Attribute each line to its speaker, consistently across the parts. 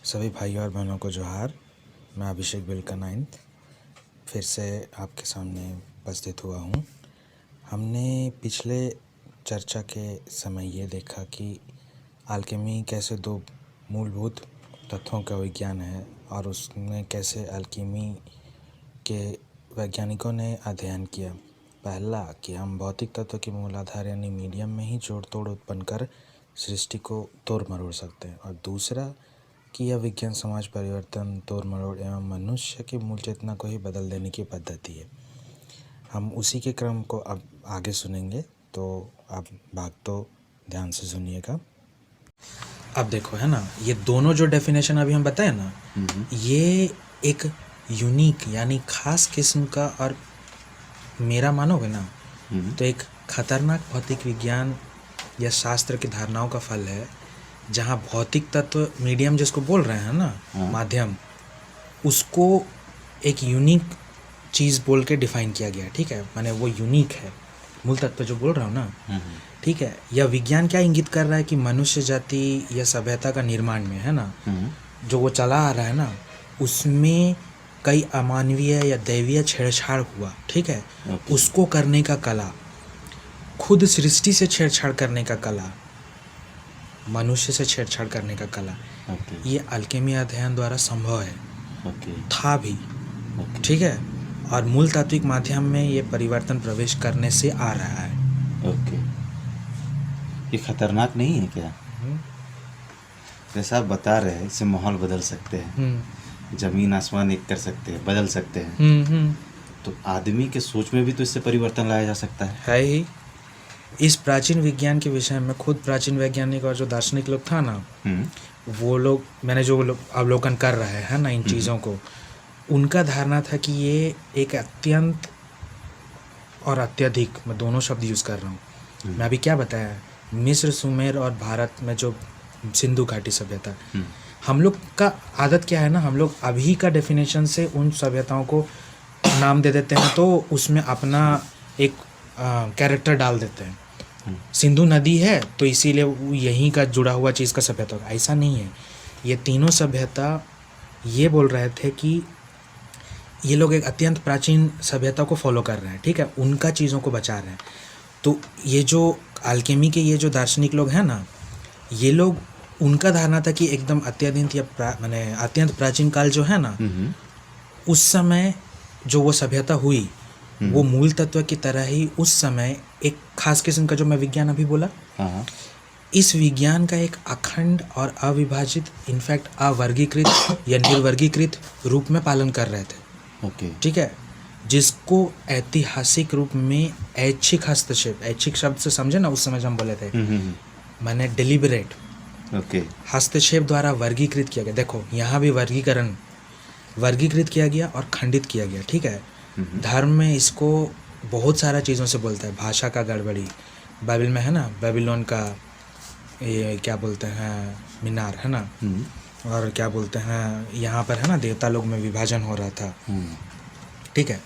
Speaker 1: सभी भाइयों और बहनों को जोहार। मैं अभिषेक बिलका नाइन्थ फिर से आपके सामने उपस्थित हुआ हूँ। हमने पिछले चर्चा के समय ये देखा कि अल्केमी कैसे दो मूलभूत तत्वों का विज्ञान है और उसमें कैसे अल्केमी के वैज्ञानिकों ने अध्ययन किया। पहला कि हम भौतिक तत्व के मूलाधार यानी मीडियम में ही जोड़ तोड़ उत्पन्न कर सृष्टि को तोड़ मरोड़ सकते हैं, और दूसरा कि यह विज्ञान समाज परिवर्तन, तोड़ मरोड़ एवं मनुष्य की मूल चेतना को ही बदल देने की पद्धति है। हम उसी के क्रम को अब आगे सुनेंगे, तो आप भाग तो ध्यान से सुनिएगा। अब देखो, है ना, ये दोनों जो डेफिनेशन अभी हम बताए ना, ये एक यूनिक यानी खास किस्म का, और मेरा मानोगे ना तो एक खतरनाक भौतिक विज्ञान या शास्त्र की धारणाओं का फल है, जहाँ भौतिक तत्व मीडियम जिसको बोल रहे हैं ना, माध्यम, उसको एक यूनिक चीज़ बोल के डिफाइन किया गया। ठीक है, माने वो यूनिक है, मूल तत्व जो बोल रहा हूँ ना। ठीक है, यह विज्ञान क्या इंगित कर रहा है कि मनुष्य जाति या सभ्यता का निर्माण में, है ना, जो वो चला आ रहा है ना, उसमें कई अमानवीय या दैवीय छेड़छाड़ हुआ। ठीक है, उसको करने का कला, खुद सृष्टि से छेड़छाड़ करने का कला, मनुष्य से छेड़छाड़ करने का कला, ये अल्केमी अध्ययन द्वारा संभव है, था भी। ठीक है, और मूल तात्विक माध्यम में ये परिवर्तन प्रवेश करने से आ रहा है।
Speaker 2: ये खतरनाक नहीं है क्या? जैसा आप बता रहे हैं, इससे माहौल बदल सकते हैं, जमीन आसमान एक कर सकते हैं, बदल सकते हैं। तो आदमी के सोच में भी तो इससे परिवर्तन लाया जा सकता है
Speaker 1: ही। इस प्राचीन विज्ञान के विषय में खुद प्राचीन वैज्ञानिक और जो दार्शनिक लोग था ना, वो लोग, मैंने जो लोग अवलोकन कर रहे हैं ना इन चीज़ों को, उनका धारणा था कि ये एक अत्यंत और अत्यधिक, मैं दोनों शब्द यूज़ कर रहा हूँ। मैं अभी क्या बताया, मिस्र, सुमेर और भारत में जो सिंधु घाटी सभ्यता, हम लोग का आदत क्या है ना, हम लोग अभी का डेफिनेशन से उन सभ्यताओं को नाम दे देते हैं, तो उसमें अपना एक कैरेक्टर डाल देते हैं। सिंधु नदी है तो इसीलिए यहीं का जुड़ा हुआ चीज़ का सभ्यता होगा, ऐसा नहीं है। ये तीनों सभ्यता ये बोल रहे थे कि ये लोग एक अत्यंत प्राचीन सभ्यता को फॉलो कर रहे हैं। ठीक है, उनका चीज़ों को बचा रहे हैं। तो ये जो अल्केमी के ये जो दार्शनिक लोग हैं ना, ये लोग, उनका धारणा था कि एकदम अत्यधिक या माने अत्यंत प्राचीन काल जो है ना, उस समय जो वो सभ्यता हुई, वो मूल तत्व की तरह ही उस समय एक खास किस्म का, जो मैं विज्ञान अभी बोला, इस विज्ञान का एक अखंड और अविभाजित, इनफैक्ट अवर्गीकृत या निर्वर्गीकृत रूप में पालन कर रहे थे। ठीक है, जिसको ऐतिहासिक रूप में ऐच्छिक हस्तक्षेप, ऐच्छिक शब्द से समझे ना, उस समय हम बोले थे, मैंने डेलिबरेट हस्तक्षेप द्वारा वर्गीकृत किया गया। देखो, यहाँ भी वर्गीकृत किया गया और खंडित किया गया। ठीक है, धर्म में इसको बहुत सारा चीज़ों से बोलता है। भाषा का गड़बड़ी, बाइबल में है ना, बेबीलोन का ये क्या बोलते हैं, मीनार, है ना, और क्या बोलते हैं, यहाँ पर है ना, देवता लोग में विभाजन हो रहा था। ठीक है,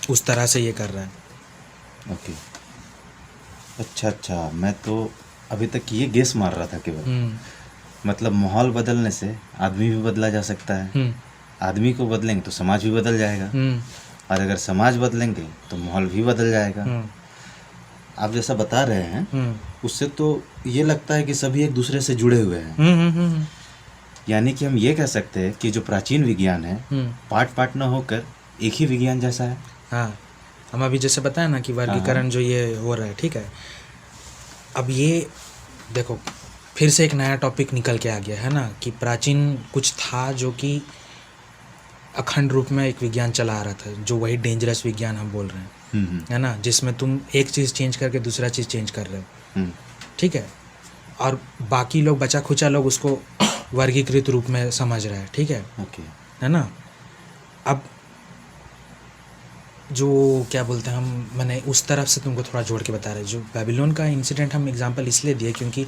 Speaker 1: उस तरह से ये कर रहा है।
Speaker 2: अच्छा, मैं तो अभी तक ये गेस मार रहा था केवल, मतलब माहौल बदलने से आदमी भी बदला जा सकता है। आदमी को बदलेंगे तो समाज भी बदल जाएगा, और अगर समाज बदलेंगे तो माहौल भी बदल जाएगा। आप जैसा बता रहे हैं, उससे तो ये लगता है कि सभी एक दूसरे से जुड़े हुए हैं। यानी कि हम ये कह सकते हैं कि जो प्राचीन विज्ञान है, पार्ट न होकर एक ही विज्ञान जैसा है।
Speaker 1: हाँ, हम अभी जैसे बताया ना कि वर्गीकरण जो ये हो रहा है। ठीक है, अब ये देखो, फिर से एक नया टॉपिक निकल के आ गया है ना, कि प्राचीन कुछ था जो कि अखंड रूप में एक विज्ञान चला आ रहा था, जो वही डेंजरस विज्ञान हम बोल रहे हैं, है ना, जिसमें तुम एक चीज़ चेंज करके दूसरा चीज़ चेंज कर रहे हो। ठीक है, और बाकी लोग, बचा खुचा लोग, उसको वर्गीकृत रूप में समझ रहे हैं। ठीक है, है ना। अब जो क्या बोलते हैं हम, मैंने उस तरफ से तुमको थोड़ा जोड़ के बता रहे हैं। जो बेबीलोन का इंसिडेंट हम एग्जांपल इसलिए दिए क्योंकि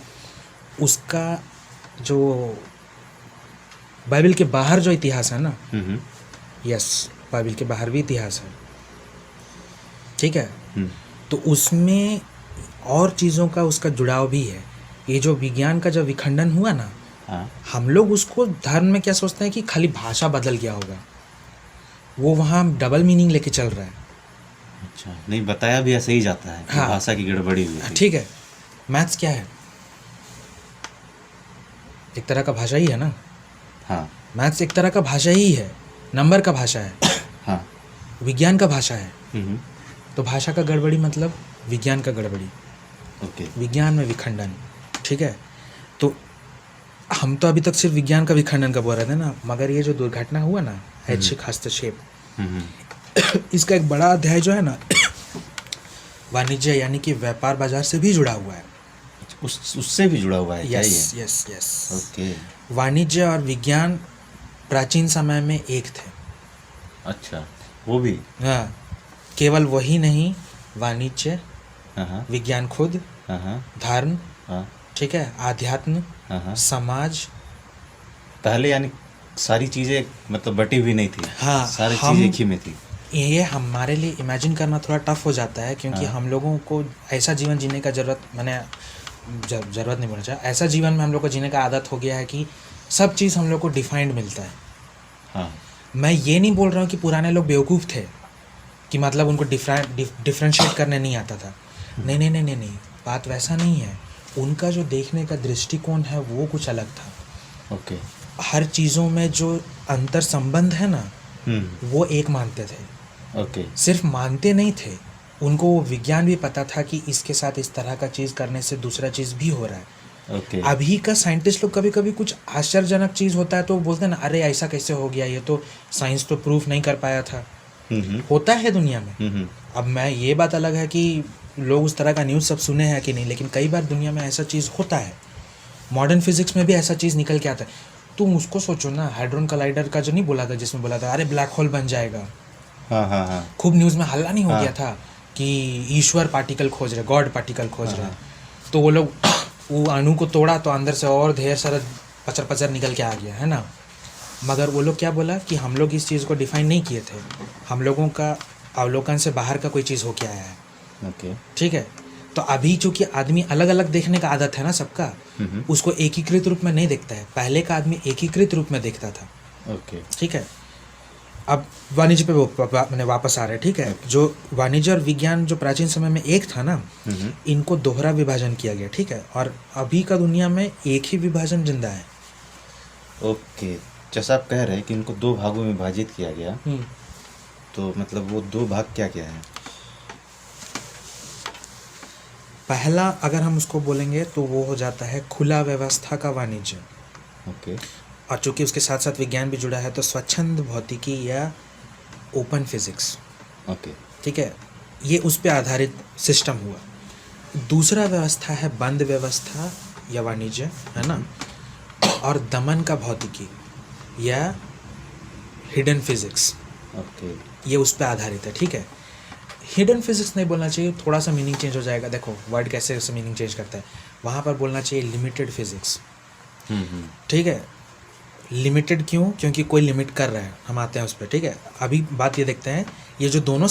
Speaker 1: उसका जो बाइबल के बाहर जो इतिहास है ना, यस, बाइबल के बाहर भी इतिहास है। ठीक है, तो उसमें और चीज़ों का उसका जुड़ाव भी है। ये जो विज्ञान का जब विखंडन हुआ ना,
Speaker 2: हाँ
Speaker 1: हम लोग उसको धर्म में क्या सोचते हैं कि खाली भाषा बदल गया होगा, वो वहाँ डबल मीनिंग लेके चल रहा है।
Speaker 2: अच्छा, नहीं बताया भी ऐसे ही जाता है कि
Speaker 1: हाँ।
Speaker 2: भाषा की गड़बड़ी हुई थी।
Speaker 1: ठीक है, मैथ्स क्या है? एक तरह का भाषा ही है ना।
Speaker 2: हाँ
Speaker 1: मैथ्स एक तरह का भाषा ही है, नंबर का भाषा है,
Speaker 2: हाँ।
Speaker 1: विज्ञान का भाषा है।
Speaker 2: हम्म,
Speaker 1: तो भाषा का गड़बड़ी मतलब विज्ञान का गड़बड़ी,
Speaker 2: ओके।
Speaker 1: विज्ञान में विखंडन। ठीक है, तो हम तो अभी तक सिर्फ विज्ञान का विखंडन का बोल रहे थे ना, मगर ये जो दुर्घटना हुआ ना, ऐच्छिक हस्तक्षेप,
Speaker 2: हम्म,
Speaker 1: इसका एक बड़ा अध्याय जो है ना वाणिज्य यानी कि व्यापार बाजार से भी जुड़ा हुआ है।
Speaker 2: उससे भी जुड़ा हुआ है क्या
Speaker 1: यस
Speaker 2: ये?
Speaker 1: Yes yes.
Speaker 2: ओके।
Speaker 1: वाणिज्य और विज्ञान प्राचीन समय में एक थे।
Speaker 2: अच्छा, वो भी।
Speaker 1: हाँ, केवल वही नहीं, वाणिज्य,
Speaker 2: हाँ हाँ
Speaker 1: विज्ञान खुद,
Speaker 2: हाँ हाँ
Speaker 1: धर्म,
Speaker 2: हाँ
Speaker 1: ठीक है, आध्यात्म,
Speaker 2: हाँ हाँ।
Speaker 1: समाज।
Speaker 2: पहले यानी सारी चीजें मतलब बटी हुई नहीं थी।
Speaker 1: हाँ,
Speaker 2: सारी
Speaker 1: हम-
Speaker 2: चीज एक ही में थी।
Speaker 1: ये हमारे लिए इमेजिन करना थोड़ा टफ हो जाता है, क्योंकि
Speaker 2: हाँ।
Speaker 1: हम लोगों को ऐसा जीवन जीने का ज़रूरत नहीं बोलना चाहिए, ऐसा जीवन में हम लोग को जीने का आदत हो गया है कि सब चीज़ हम लोग को डिफाइंड मिलता है।
Speaker 2: हाँ
Speaker 1: मैं ये नहीं बोल रहा हूँ कि पुराने लोग बेवकूफ़ थे, कि मतलब उनको डिफ्रेंशिएट करने नहीं आता था। नहीं नहीं नहीं नहीं नहीं, बात वैसा नहीं है। उनका जो देखने का दृष्टिकोण है वो कुछ अलग था।
Speaker 2: ओके।
Speaker 1: हर चीज़ों में जो अंतर संबंध है ना, वो एक मानते थे।
Speaker 2: ओके।
Speaker 1: सिर्फ मानते नहीं थे, उनको वो विज्ञान भी पता था कि इसके साथ इस तरह का चीज़ करने से दूसरा चीज़ भी हो रहा है।
Speaker 2: ओके।
Speaker 1: अभी का साइंटिस्ट लोग कभी कभी कुछ आश्चर्यजनक चीज़ होता है तो बोलते हैं ना, अरे ऐसा कैसे हो गया, ये तो साइंस तो प्रूफ नहीं कर पाया था। होता है दुनिया में। अब मैं ये बात अलग है कि लोग उस तरह का न्यूज़ सब सुने हैं कि नहीं, लेकिन कई बार दुनिया में ऐसा चीज़ होता है। मॉडर्न फिजिक्स में भी ऐसा चीज़ निकल के आता है। तुम उसको सोचो ना, हाइड्रोन कलाइडर का जो नहीं बोला था, जिसमें बोला था अरे ब्लैक होल बन जाएगा,
Speaker 2: हाँ हाँ हाँ
Speaker 1: खूब न्यूज़ में हल्ला नहीं हो
Speaker 2: हाँ।
Speaker 1: गया था कि ईश्वर पार्टिकल खोज रहे, गॉड पार्टिकल खोज
Speaker 2: हाँ,
Speaker 1: रहे।
Speaker 2: हाँ।
Speaker 1: तो वो लोग वो अणु को तोड़ा तो अंदर से और ढेर सारा पचर पचर निकल के आ गया है ना। मगर वो लोग क्या बोला कि हम लोग इस चीज़ को डिफाइन नहीं किए थे, हम लोगों का अवलोकन से बाहर का कोई चीज़ होके आया है।
Speaker 2: ओके।
Speaker 1: ठीक है, तो अभी चूंकि आदमी अलग अलग देखने का आदत है ना सबका, उसको एकीकृत रूप में नहीं देखता है। पहले का आदमी एकीकृत रूप में देखता था।
Speaker 2: ओके।
Speaker 1: ठीक है, अब वाणिज्य पे मैंने वापस आ रहे हैं। ठीक है, जो वाणिज्य और विज्ञान जो प्राचीन समय में एक था ना, इनको दोहरा विभाजन किया गया। ठीक है, और अभी का दुनिया में एक ही विभाजन जिंदा है।
Speaker 2: ओके, जैसा आप कह रहे हैं कि इनको दो भागों में विभाजित किया गया, तो मतलब वो दो भाग क्या क्या है?
Speaker 1: पहला अगर हम उसको बोलेंगे तो वो हो जाता है खुला व्यवस्था का वाणिज्य।
Speaker 2: ओके।
Speaker 1: और चूंकि उसके साथ साथ विज्ञान भी जुड़ा है तो स्वच्छंद भौतिकी या ओपन फिजिक्स।
Speaker 2: ओके।
Speaker 1: ठीक है, ये उस पे आधारित सिस्टम हुआ। दूसरा व्यवस्था है बंद व्यवस्था या वाणिज्य, है ना, और दमन का भौतिकी या हिडन फिजिक्स,
Speaker 2: ओके।
Speaker 1: ये उस पे आधारित है। ठीक है, हिडन फिजिक्स नहीं बोलना चाहिए, थोड़ा सा मीनिंग चेंज हो जाएगा। देखो वर्ड कैसे मीनिंग चेंज करता है, वहाँ पर बोलना चाहिए लिमिटेड फिजिक्स। ठीक है, लिमिटेड क्यों? क्योंकि कोई लिमिट कर रहा है, हम आते हैं उस पर। ठीक है, अभी बात ये देखते हैं, ये जो दोनों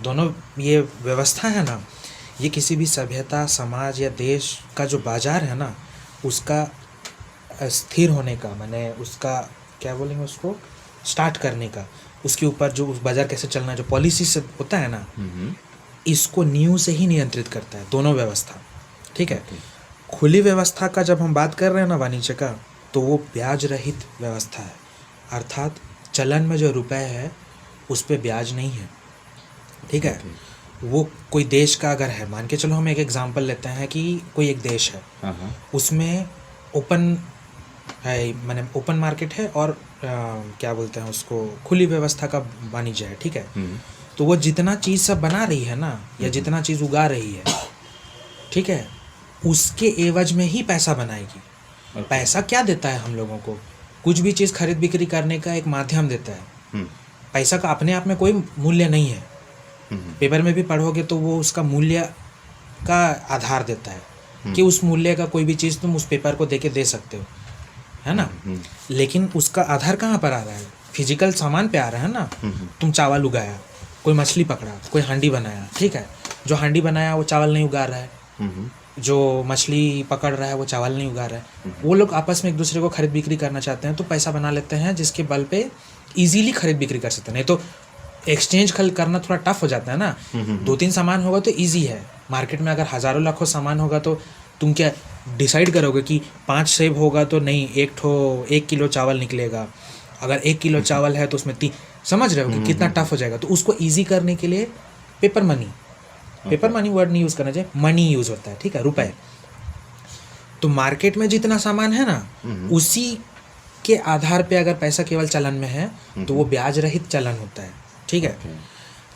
Speaker 1: दोनों ये व्यवस्था है ना, ये किसी भी सभ्यता, समाज या देश का जो बाजार है ना, उसका स्थिर होने का, माने उसका क्या बोलेंगे, उसको स्टार्ट करने का, उसके ऊपर जो उस बाजार कैसे चलना है, जो पॉलिसी से होता है ना, इसको नींव से ही नियंत्रित करता है दोनों व्यवस्था। ठीक है, खुली व्यवस्था का जब हम बात कर रहे हैं ना वाणिज्य का, तो वो ब्याज रहित व्यवस्था है, अर्थात चलन में जो रुपए है उस पे ब्याज नहीं है। ठीक है, वो कोई देश का अगर है, मान के चलो हम एक एग्जांपल लेते हैं कि कोई एक देश है, उसमें ओपन है, माने ओपन मार्केट है, और क्या बोलते हैं उसको, खुली व्यवस्था का वाणिज्य है। ठीक है, तो वो जितना चीज़ सब बना रही है ना, या जितना चीज़ उगा रही है, ठीक है, उसके एवज में ही पैसा बनाएगी। पैसा क्या देता है हम लोगों को? कुछ भी चीज़ खरीद बिक्री करने का एक माध्यम देता है। पैसा का अपने आप में कोई मूल्य नहीं है। पेपर में भी पढ़ोगे तो वो उसका मूल्य का आधार देता है कि उस मूल्य का कोई भी चीज़ तुम उस पेपर को देके दे सकते हो, है ना। लेकिन उसका आधार कहाँ पर आ रहा है? फिजिकल सामान पे आ रहा है ना। तुम चावल उगाया, कोई मछली पकड़ा, कोई हांडी बनाया, ठीक है, जो हांडी बनाया वो चावल नहीं उगा रहा है, जो मछली पकड़ रहा है वो चावल नहीं उगा रहा है, वो लोग आपस में एक दूसरे को खरीद बिक्री करना चाहते हैं, तो पैसा बना लेते हैं जिसके बल पे इजीली खरीद बिक्री कर सकते हैं। नहीं तो एक्सचेंज करना थोड़ा टफ हो जाता है ना। 2-3 सामान होगा तो इजी है, मार्केट में अगर हज़ारों लाखों सामान होगा तो तुम क्या डिसाइड करोगे कि 5 सेब होगा तो नहीं 1 किलो चावल निकलेगा, अगर 1 किलो चावल है तो उसमें 3, समझ रहे हो कि कितना टफ हो जाएगा। तो उसको ईजी करने के लिए पेपर मनी वर्ड नहीं यूज़ करना चाहिए, मनी यूज़ होता है, ठीक है, रुपए। तो मार्केट में जितना सामान है ना उसी के आधार पे अगर पैसा केवल चलन में है तो वो ब्याज रहित चलन होता है, ठीक है।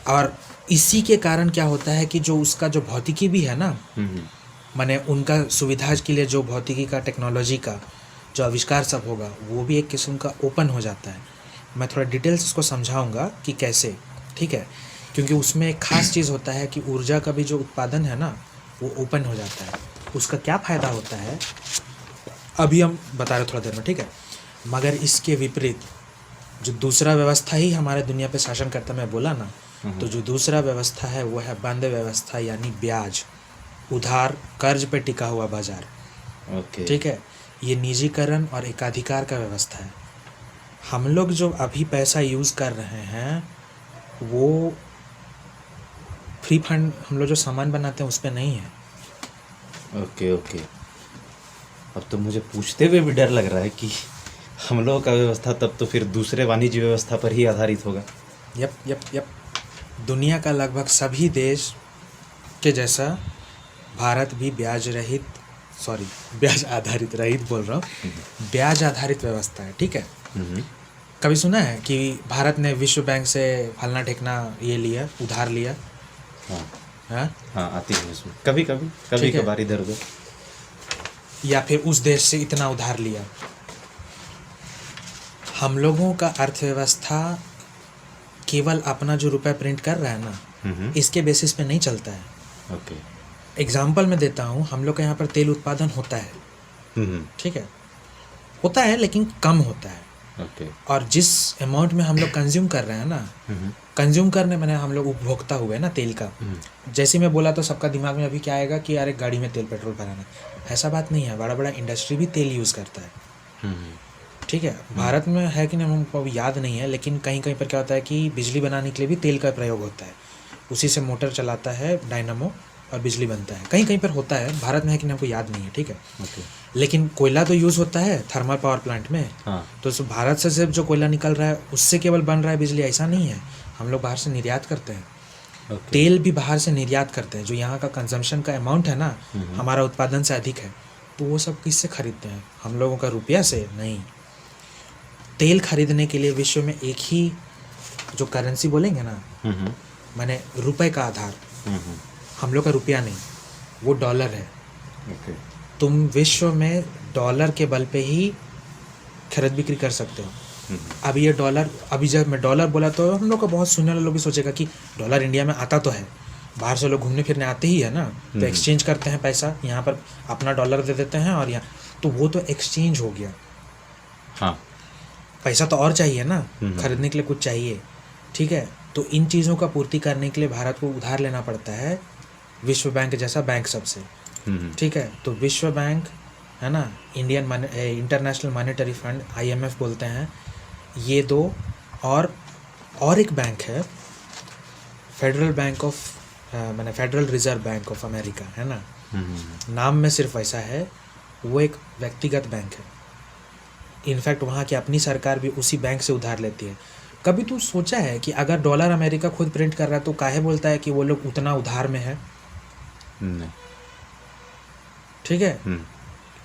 Speaker 1: और इसी के कारण क्या होता है कि जो उसका जो भौतिकी भी है ना, माने उनका सुविधा के लिए जो भौतिकी का, टेक्नोलॉजी का जो आविष्कार सब होगा वो भी एक किस्म का ओपन हो जाता है। मैं थोड़ा डिटेल्स उसको समझाऊंगा कि कैसे, ठीक है, क्योंकि उसमें एक खास चीज़ होता है कि ऊर्जा का भी जो उत्पादन है ना वो ओपन हो जाता है। उसका क्या फ़ायदा होता है अभी हम बता रहे थोड़ा देर में, ठीक है। मगर इसके विपरीत जो दूसरा व्यवस्था ही हमारे दुनिया पे शासन करता, मैं बोला ना, तो जो दूसरा व्यवस्था है वो है बंद व्यवस्था, यानी ब्याज, उधार, कर्ज पे टिका हुआ बाजार, ठीक है। ये निजीकरण और एकाधिकार का व्यवस्था है। हम लोग जो अभी पैसा यूज़ कर रहे हैं वो फ्री फंड, हम लोग जो सामान बनाते हैं उस पर नहीं है।
Speaker 2: ओके। अब तो मुझे पूछते हुए भी डर लग रहा है कि हम लोगों का व्यवस्था तब तो फिर दूसरे वाणिज्य व्यवस्था पर ही आधारित होगा।
Speaker 1: यप। दुनिया का लगभग सभी देश के जैसा भारत भी ब्याज आधारित रहित बोल रहा हूँ, ब्याज आधारित व्यवस्था है, ठीक है। कभी सुना है कि भारत ने विश्व बैंक से फलना ठेकना ये लिया, उधार लिया?
Speaker 2: हाँ, आती है उसमें कभी कभार इधर उधर,
Speaker 1: या फिर उस देश से इतना उधार लिया। हम लोगों का अर्थव्यवस्था केवल अपना जो रुपया प्रिंट कर रहा है ना इसके बेसिस पे नहीं चलता है। एग्जाम्पल मैं देता हूँ, हम लोग के यहाँ पर तेल उत्पादन होता है, ठीक है, होता है लेकिन कम होता है। और जिस अमाउंट में हम लोग कंज्यूम कर रहे हैं ना, कंज्यूम करने में हम लोग उपभोक्ता हुए ना तेल का। जैसे मैं बोला तो सबका दिमाग में अभी क्या आएगा कि अरे गाड़ी में तेल पेट्रोल भराना, ऐसा बात नहीं है। बड़ा बड़ा इंडस्ट्री भी तेल यूज़ करता है, ठीक है। भारत में है कि नहीं हमको याद नहीं है, लेकिन कहीं कहीं पर क्या होता है कि बिजली बनाने के लिए भी तेल का प्रयोग होता है, उसी से मोटर चलाता है डायनामो और बिजली बनता है। कहीं कहीं पर होता है, भारत में है कि नहीं हमको याद नहीं है, ठीक है। लेकिन कोयला तो यूज़ होता है थर्मल पावर प्लांट में। तो भारत से सिर्फ जो कोयला निकल रहा है उससे केवल बन रहा है बिजली, ऐसा नहीं है। हम लोग बाहर से निर्यात करते हैं, तेल भी बाहर से निर्यात करते हैं। जो यहाँ का कंजम्पशन का अमाउंट है ना हमारा उत्पादन से अधिक है, तो वो सब किससे खरीदते हैं? हम लोगों का रुपया से नहीं। तेल खरीदने के लिए विश्व में एक ही जो करेंसी बोलेंगे ना, माने रुपए का आधार, हम लोग का रुपया नहीं, वो डॉलर है। तुम विश्व में डॉलर के बल पे ही खरीद बिक्री कर सकते हो। अभी ये डॉलर, अभी जब मैं डॉलर बोला तो हम लोग का बहुत सुनने वाले लोग भी सोचेगा कि डॉलर इंडिया में आता तो है, बाहर से लोग घूमने फिरने आते ही है ना, तो एक्सचेंज करते हैं पैसा, यहाँ पर अपना डॉलर दे देते हैं और यहाँ, तो वो तो एक्सचेंज हो गया।
Speaker 2: हाँ,
Speaker 1: पैसा तो और चाहिए ना, खरीदने के लिए कुछ चाहिए, ठीक है। तो इन चीज़ों का पूर्ति करने के लिए भारत को उधार लेना पड़ता है विश्व बैंक जैसा बैंक सबसे, ठीक है। तो विश्व बैंक है ना, इंटरनेशनल मॉनेटरी फंड, IMF बोलते हैं, ये दो, और एक बैंक है फेडरल बैंक ऑफ मैंने federal reserve bank of America, है ना, नाम में सिर्फ ऐसा है, वो एक व्यक्तिगत बैंक है। इनफैक्ट वहाँ की अपनी सरकार भी उसी बैंक से उधार लेती है। कभी तू सोचा है कि अगर डॉलर अमेरिका खुद प्रिंट कर रहा है तो काहे बोलता है कि वो लोग उतना उधार में है?
Speaker 2: नहीं,
Speaker 1: ठीक है,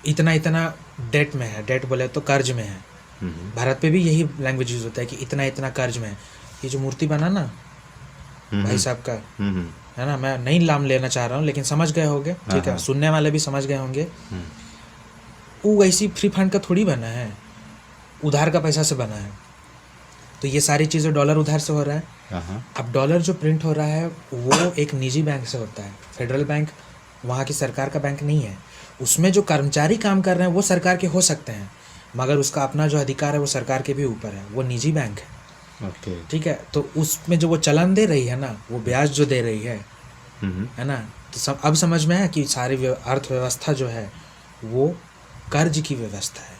Speaker 1: इतना डेट में है, डेट बोले तो कर्ज में है। भारत पे भी यही लैंग्वेज यूज होता है कि इतना कर्ज में है। ये जो मूर्ति बना ना भाई साहब का, है ना, मैं नहीं नाम लेना चाह रहा हूँ लेकिन समझ गए होंगे, ठीक है, सुनने वाले भी समझ गए होंगे। वो वैसी फ्री फंड का थोड़ी बना है, उधार का पैसा से बना है। तो ये सारी चीज़ें डॉलर उधार से हो रहा है। अब डॉलर जो प्रिंट हो रहा है वो एक निजी बैंक से होता है, फेडरल बैंक वहाँ की सरकार का बैंक नहीं है। उसमें जो कर्मचारी काम कर रहे हैं वो सरकार के हो सकते हैं, मगर उसका अपना जो अधिकार है वो सरकार के भी ऊपर है, वो निजी बैंक है, ठीक है। तो उसमें जो वो चलन दे रही है ना, वो ब्याज जो दे रही है ना, तो अब समझ में आया कि सारी अर्थव्यवस्था जो है वो कर्ज की व्यवस्था है,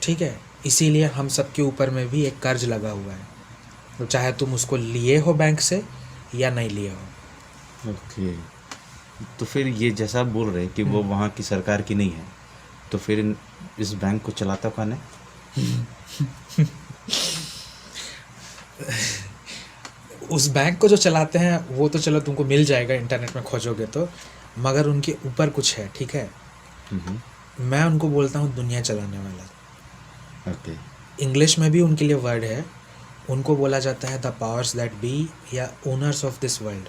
Speaker 1: ठीक है। इसीलिए हम सबके ऊपर में भी एक कर्ज लगा हुआ है, तो चाहे तुम उसको लिए हो बैंक से या नहीं लिए हो।
Speaker 2: ओके, तो फिर ये जैसा आप बोल रहे हैं कि वो वहाँ की सरकार की नहीं है, तो फिर इस बैंक को चलाता कौन है?
Speaker 1: उस बैंक को जो चलाते हैं वो तो चलो तुमको मिल जाएगा, इंटरनेट में खोजोगे तो, मगर उनके ऊपर कुछ है, ठीक है। मैं उनको बोलता हूँ दुनिया चलाने वाला।
Speaker 2: ओके,
Speaker 1: इंग्लिश में भी उनके लिए वर्ड है, उनको बोला जाता है द पावर्स दैट बी या ओनर्स ऑफ दिस वर्ल्ड।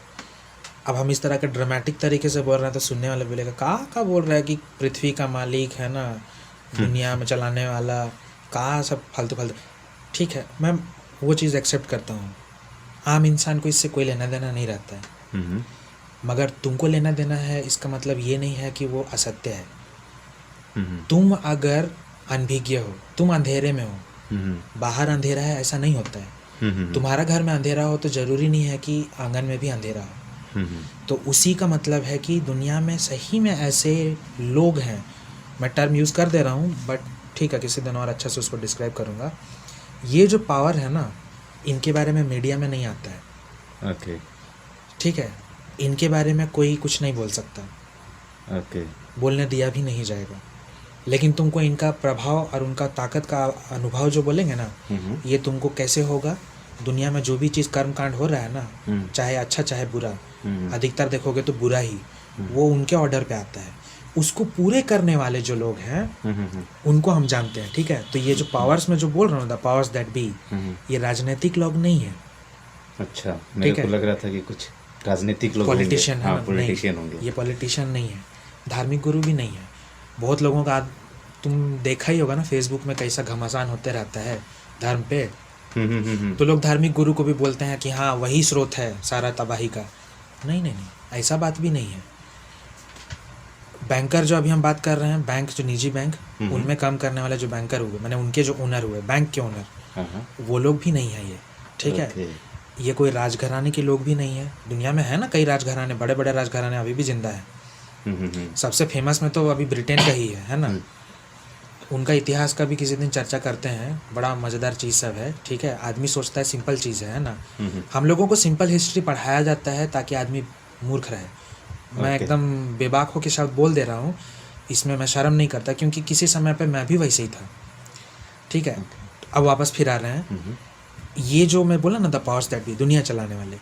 Speaker 1: अब हम इस तरह के ड्रामेटिक तरीके से बोल रहे हैं तो सुनने वाले बोलेगा का बोल रहा है कि पृथ्वी का मालिक है ना, दुनिया में चलाने वाला, का सब फालतू फालतू। ठीक है, मैं वो चीज़ एक्सेप्ट करता हूँ, आम इंसान को इससे कोई लेना देना नहीं रहता है, मगर तुमको लेना देना है इसका मतलब ये नहीं है कि वो असत्य है। तुम अगर अनभिज्ञ हो, तुम अंधेरे में हो, बाहर अंधेरा है ऐसा नहीं होता है। तुम्हारा घर में अंधेरा हो तो ज़रूरी नहीं है कि आंगन में भी अंधेरा हो। तो उसी का मतलब है कि दुनिया में सही में ऐसे लोग हैं, मैं टर्म यूज़ कर दे रहा हूँ बट ठीक है, किसी दिन और अच्छा से उसको डिस्क्राइब करूँगा। ये जो पावर है ना, इनके बारे में मीडिया में नहीं आता है।
Speaker 2: ओके,
Speaker 1: ठीक है, इनके बारे में कोई कुछ नहीं बोल सकता,
Speaker 2: ओके,
Speaker 1: बोलने दिया भी नहीं जाएगा। लेकिन तुमको इनका प्रभाव और उनका ताकत का अनुभव जो बोलेंगे ना, ये तुमको कैसे होगा, दुनिया में जो भी चीज़ कर्मकांड हो रहा है ना, चाहे अच्छा चाहे बुरा, अधिकतर देखोगे तो बुरा ही, वो उनके ऑर्डर पे आता है। उसको पूरे करने वाले जो लोग हैं उनको हम जानते हैं, ठीक है। तो ये जो पावर्स में जो बोल रहा हूँ, द पावर्स दैट बी, ये राजनीतिक लोग नहीं है।
Speaker 2: अच्छा, मेरे को लग रहा था कि कुछ राजनीतिक लोग
Speaker 1: पॉलिटिशियन है ना,
Speaker 2: पॉलिटिशियन
Speaker 1: नहीं,
Speaker 2: होंगे।
Speaker 1: ये पॉलिटिशियन नहीं है, धार्मिक गुरु भी नहीं है। बहुत लोगों का तुम देखा ही होगा ना, फेसबुक में कैसा घमासान होते रहता है धर्म पे। तो लोग धार्मिक गुरु को भी बोलते हैं कि हाँ वही स्रोत है सारा तबाही का। नहीं नहीं नहीं, ऐसा बात भी नहीं है। बैंकर जो अभी हम बात कर रहे हैं, बैंक जो निजी बैंक, उनमें काम करने वाले जो बैंकर हुए, मैंने उनके जो ओनर हुए, बैंक के ओनर, वो लोग भी नहीं है ये, ठीक है। ये कोई राजघराने के लोग भी नहीं है। दुनिया में है ना कई राजघराने, बड़े बड़े राजघराने अभी भी जिंदा है। सबसे फेमस में तो अभी ब्रिटेन का ही है ना। उनका इतिहास का भी किसी दिन चर्चा करते हैं, बड़ा मज़ेदार चीज़ सब है, ठीक है। आदमी सोचता है सिंपल चीज़ है ना, हम लोगों को सिंपल हिस्ट्री पढ़ाया जाता है ताकि आदमी मूर्ख रहे। मैं एकदम बेबाक हो के शब्द बोल दे रहा हूँ, इसमें मैं शर्म नहीं करता, क्योंकि किसी समय पे मैं भी वैसे ही था, ठीक है। अब वापस फिर आ रहे हैं, ये जो मैं बोला ना द पावर्स दैट बी, दुनिया चलाने वाले,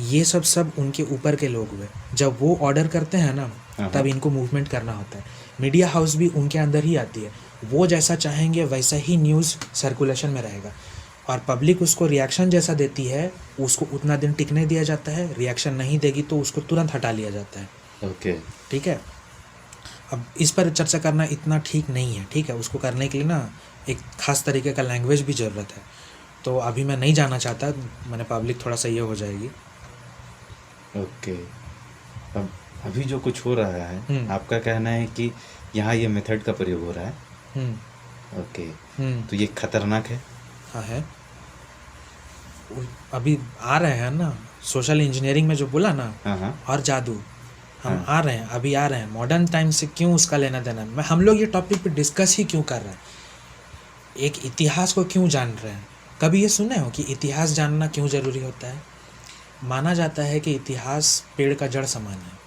Speaker 1: ये सब उनके ऊपर के लोग हुए। जब वो ऑर्डर करते हैं ना, तब इनको मूवमेंट करना होता है। मीडिया हाउस भी उनके अंदर ही आती है, वो जैसा चाहेंगे वैसा ही न्यूज़ सर्कुलेशन में रहेगा, और पब्लिक उसको रिएक्शन जैसा देती है, उसको उतना दिन टिकने दिया जाता है। रिएक्शन नहीं देगी तो उसको तुरंत हटा लिया जाता है।
Speaker 2: ओके,
Speaker 1: ठीक है। अब इस पर चर्चा करना इतना ठीक नहीं है, ठीक है। उसको करने के लिए ना एक ख़ास तरीके का लैंग्वेज भी ज़रूरत है, तो अभी मैं नहीं जाना चाहता, मैंने पब्लिक थोड़ा सा ये हो जाएगी।
Speaker 2: ओके, अब अभी जो कुछ हो रहा है, आपका कहना है कि यहाँ ये मेथड का प्रयोग हो रहा है। ओके, तो ये खतरनाक है।
Speaker 1: हाँ है, अभी आ रहे हैं ना सोशल इंजीनियरिंग में जो बोला ना, और जादू, हम आ रहे हैं, अभी आ रहे हैं। मॉडर्न टाइम से क्यों उसका लेना देना, मैं हम लोग ये टॉपिक पे डिस्कस ही क्यों कर रहे हैं, एक इतिहास को क्यों जान रहे हैं। कभी ये सुने हो कि इतिहास जानना क्यों ज़रूरी होता है? माना जाता है कि इतिहास पेड़ का जड़ समान है,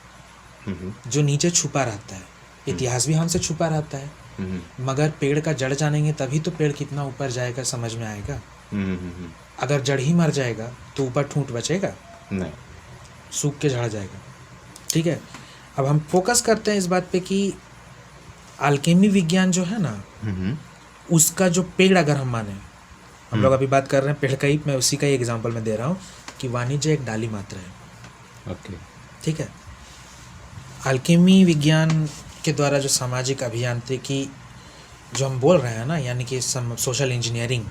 Speaker 1: जो नीचे छुपा रहता है। इतिहास भी हमसे छुपा रहता है, मगर पेड़ का जड़ जानेंगे तभी तो पेड़ कितना ऊपर जाएगा समझ में आएगा। अगर जड़ ही मर जाएगा तो ऊपर ठूंठ बचेगा
Speaker 2: नहीं,
Speaker 1: सूख के झड़ जाएगा, ठीक है। अब हम फोकस करते हैं इस बात पे कि अल्केमी विज्ञान जो है ना, उसका जो पेड़ अगर हम माने, हम लोग अभी बात कर रहे हैं पेड़ का ही, मैं उसी का ही एग्जांपल मैं दे रहा हूँ कि वाणिज्य एक डाली मात्र है।
Speaker 2: ओके,
Speaker 1: ठीक है। अल्केमी विज्ञान के द्वारा जो सामाजिक अभियांत्रिकी जो हम बोल रहे हैं ना, यानी कि सोशल इंजीनियरिंग,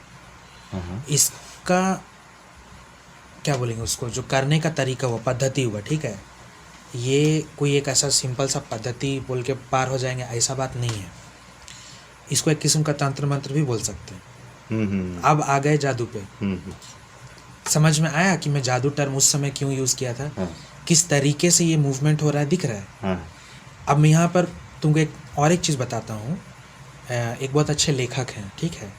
Speaker 1: इसका क्या बोलेंगे उसको, जो करने का तरीका हुआ, पद्धति हुआ, ठीक है। ये कोई एक ऐसा सिंपल सा पद्धति बोल के पार हो जाएंगे ऐसा बात नहीं है। इसको एक किस्म का तंत्र मंत्र भी बोल सकते हैं। अब आ गए जादू पे। समझ में आया कि मैं जादू टर्म उस समय क्यों यूज़ किया था? किस तरीके से ये मूवमेंट हो रहा है दिख रहा है।
Speaker 2: हाँ
Speaker 1: अब मैं यहाँ पर तुमको एक चीज़ बताता हूँ। एक बहुत अच्छे लेखक हैं, ठीक है।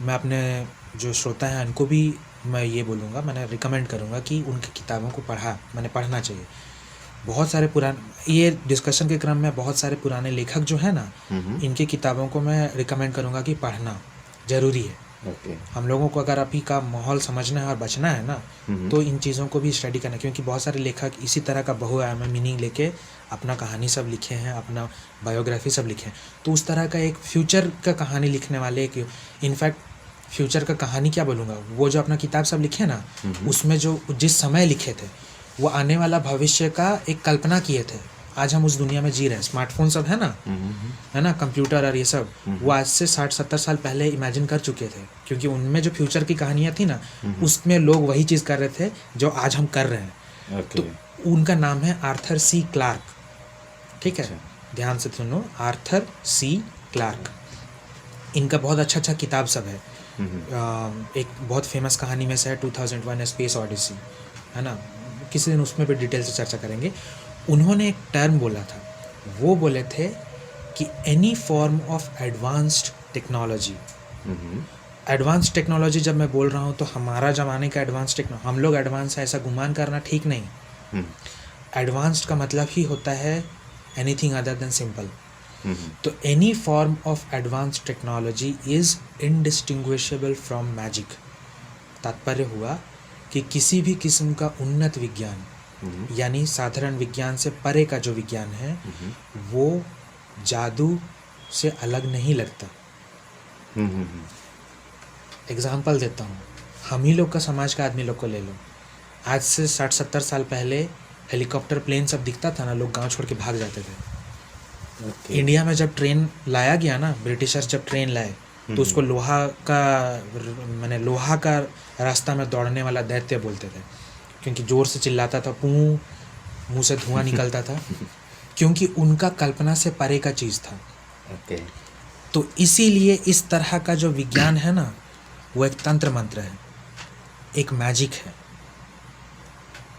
Speaker 1: मैं अपने जो श्रोता हैं उनको भी मैं ये बोलूँगा, मैंने रिकमेंड करूँगा कि उनकी किताबों को पढ़ना चाहिए। बहुत सारे पुराने, ये डिस्कशन के क्रम में बहुत सारे पुराने लेखक जो है ना, इनकी किताबों को मैं रिकमेंड करूँगा कि पढ़ना ज़रूरी है।
Speaker 2: ओके
Speaker 1: हम लोगों को अगर अभी का माहौल समझना है और बचना है ना, तो इन चीज़ों को भी स्टडी करना, क्योंकि बहुत सारे लेखक इसी तरह का बहुआयामी मीनिंग लेके अपना कहानी सब लिखे हैं, अपना बायोग्राफी सब लिखे हैं। तो उस तरह का एक फ्यूचर का कहानी लिखने वाले, एक इनफैक्ट फ्यूचर का कहानी क्या बोलूँगा, वो जो अपना किताब सब लिखे ना, उसमें जो जिस समय लिखे थे वो आने वाला भविष्य का एक कल्पना किए थे। आज हम उस दुनिया में जी रहे हैं, स्मार्टफोन सब है ना, कंप्यूटर और ये सब, वो आज से 60-70 साल पहले इमेजिन कर चुके थे, क्योंकि उनमें जो फ्यूचर की कहानियाँ थी ना, उसमें लोग वही चीज़ कर रहे थे जो आज हम कर रहे हैं।
Speaker 2: ओके
Speaker 1: तो उनका नाम है आर्थर सी क्लार्क, ठीक है, ध्यान से सुनो, आर्थर सी क्लार्क। इनका बहुत अच्छा किताब सब है। एक बहुत फेमस कहानी में से है 2001 स्पेस ऑडिसी, है ना, किसी दिन उसमें भी डिटेल से चर्चा करेंगे। उन्होंने एक टर्म बोला था, वो बोले थे कि any form of advanced technology. Advance technology जब मैं बोल रहा हूँ तो हमारा ज़माने का एडवांस हम लोग एडवांस है ऐसा गुमान करना ठीक नहीं। एडवांस्ड का मतलब ही होता है एनीथिंग अदर देन सिंपल। तो any form of advance technology is indistinguishable from magic. तात्पर्य हुआ कि किसी भी किस्म का उन्नत विज्ञान, यानी साधारण विज्ञान से परे का जो विज्ञान है, वो जादू से अलग नहीं लगता। एग्जाम्पल देता हूँ, हम ही लोग का समाज का आदमी लोग को ले लो। आज से 60-70 साल पहले हेलीकॉप्टर प्लेन सब दिखता था ना, लोग गांव छोड़ के भाग जाते थे। इंडिया में जब ट्रेन लाया गया ना, ब्रिटिशर्स जब ट्रेन लाए तो उसको लोहा का रास्ता में दौड़ने वाला दैत्य बोलते थे, क्योंकि ज़ोर से चिल्लाता था, मुंह से धुआं निकलता था, क्योंकि उनका कल्पना से परे का चीज़ था। तो इसीलिए इस तरह का जो विज्ञान है ना, वो एक तंत्र मंत्र है, एक मैजिक है,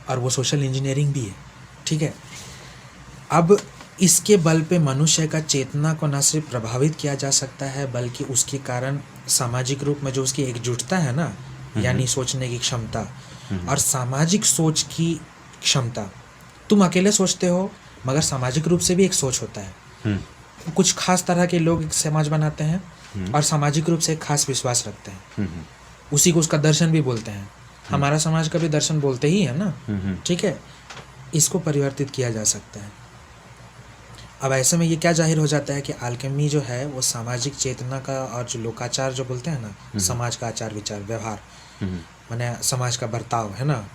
Speaker 1: और वो सोशल इंजीनियरिंग भी है, ठीक है। अब इसके बल पे मनुष्य का चेतना को न सिर्फ प्रभावित किया जा सकता है, बल्कि उसके कारण सामाजिक रूप में जो उसकी एकजुटता है ना, यानी सोचने की क्षमता और सामाजिक सोच की क्षमता। तुम अकेले सोचते हो, मगर सामाजिक रूप से भी एक सोच होता है। कुछ खास तरह के लोग एक समाज बनाते हैं और सामाजिक रूप से एक खास विश्वास रखते हैं, उसी को उसका दर्शन भी बोलते हैं। हमारा समाज का भी दर्शन बोलते ही है ना, ठीक है। इसको परिवर्तित किया जा सकता है। अब ऐसे में ये क्या जाहिर हो जाता है कि अल्केमी जो है वो सामाजिक चेतना का, और जो लोकाचार जो बोलते हैं ना, समाज का आचार विचार व्यवहार, माने समाज का बर्ताव है ना,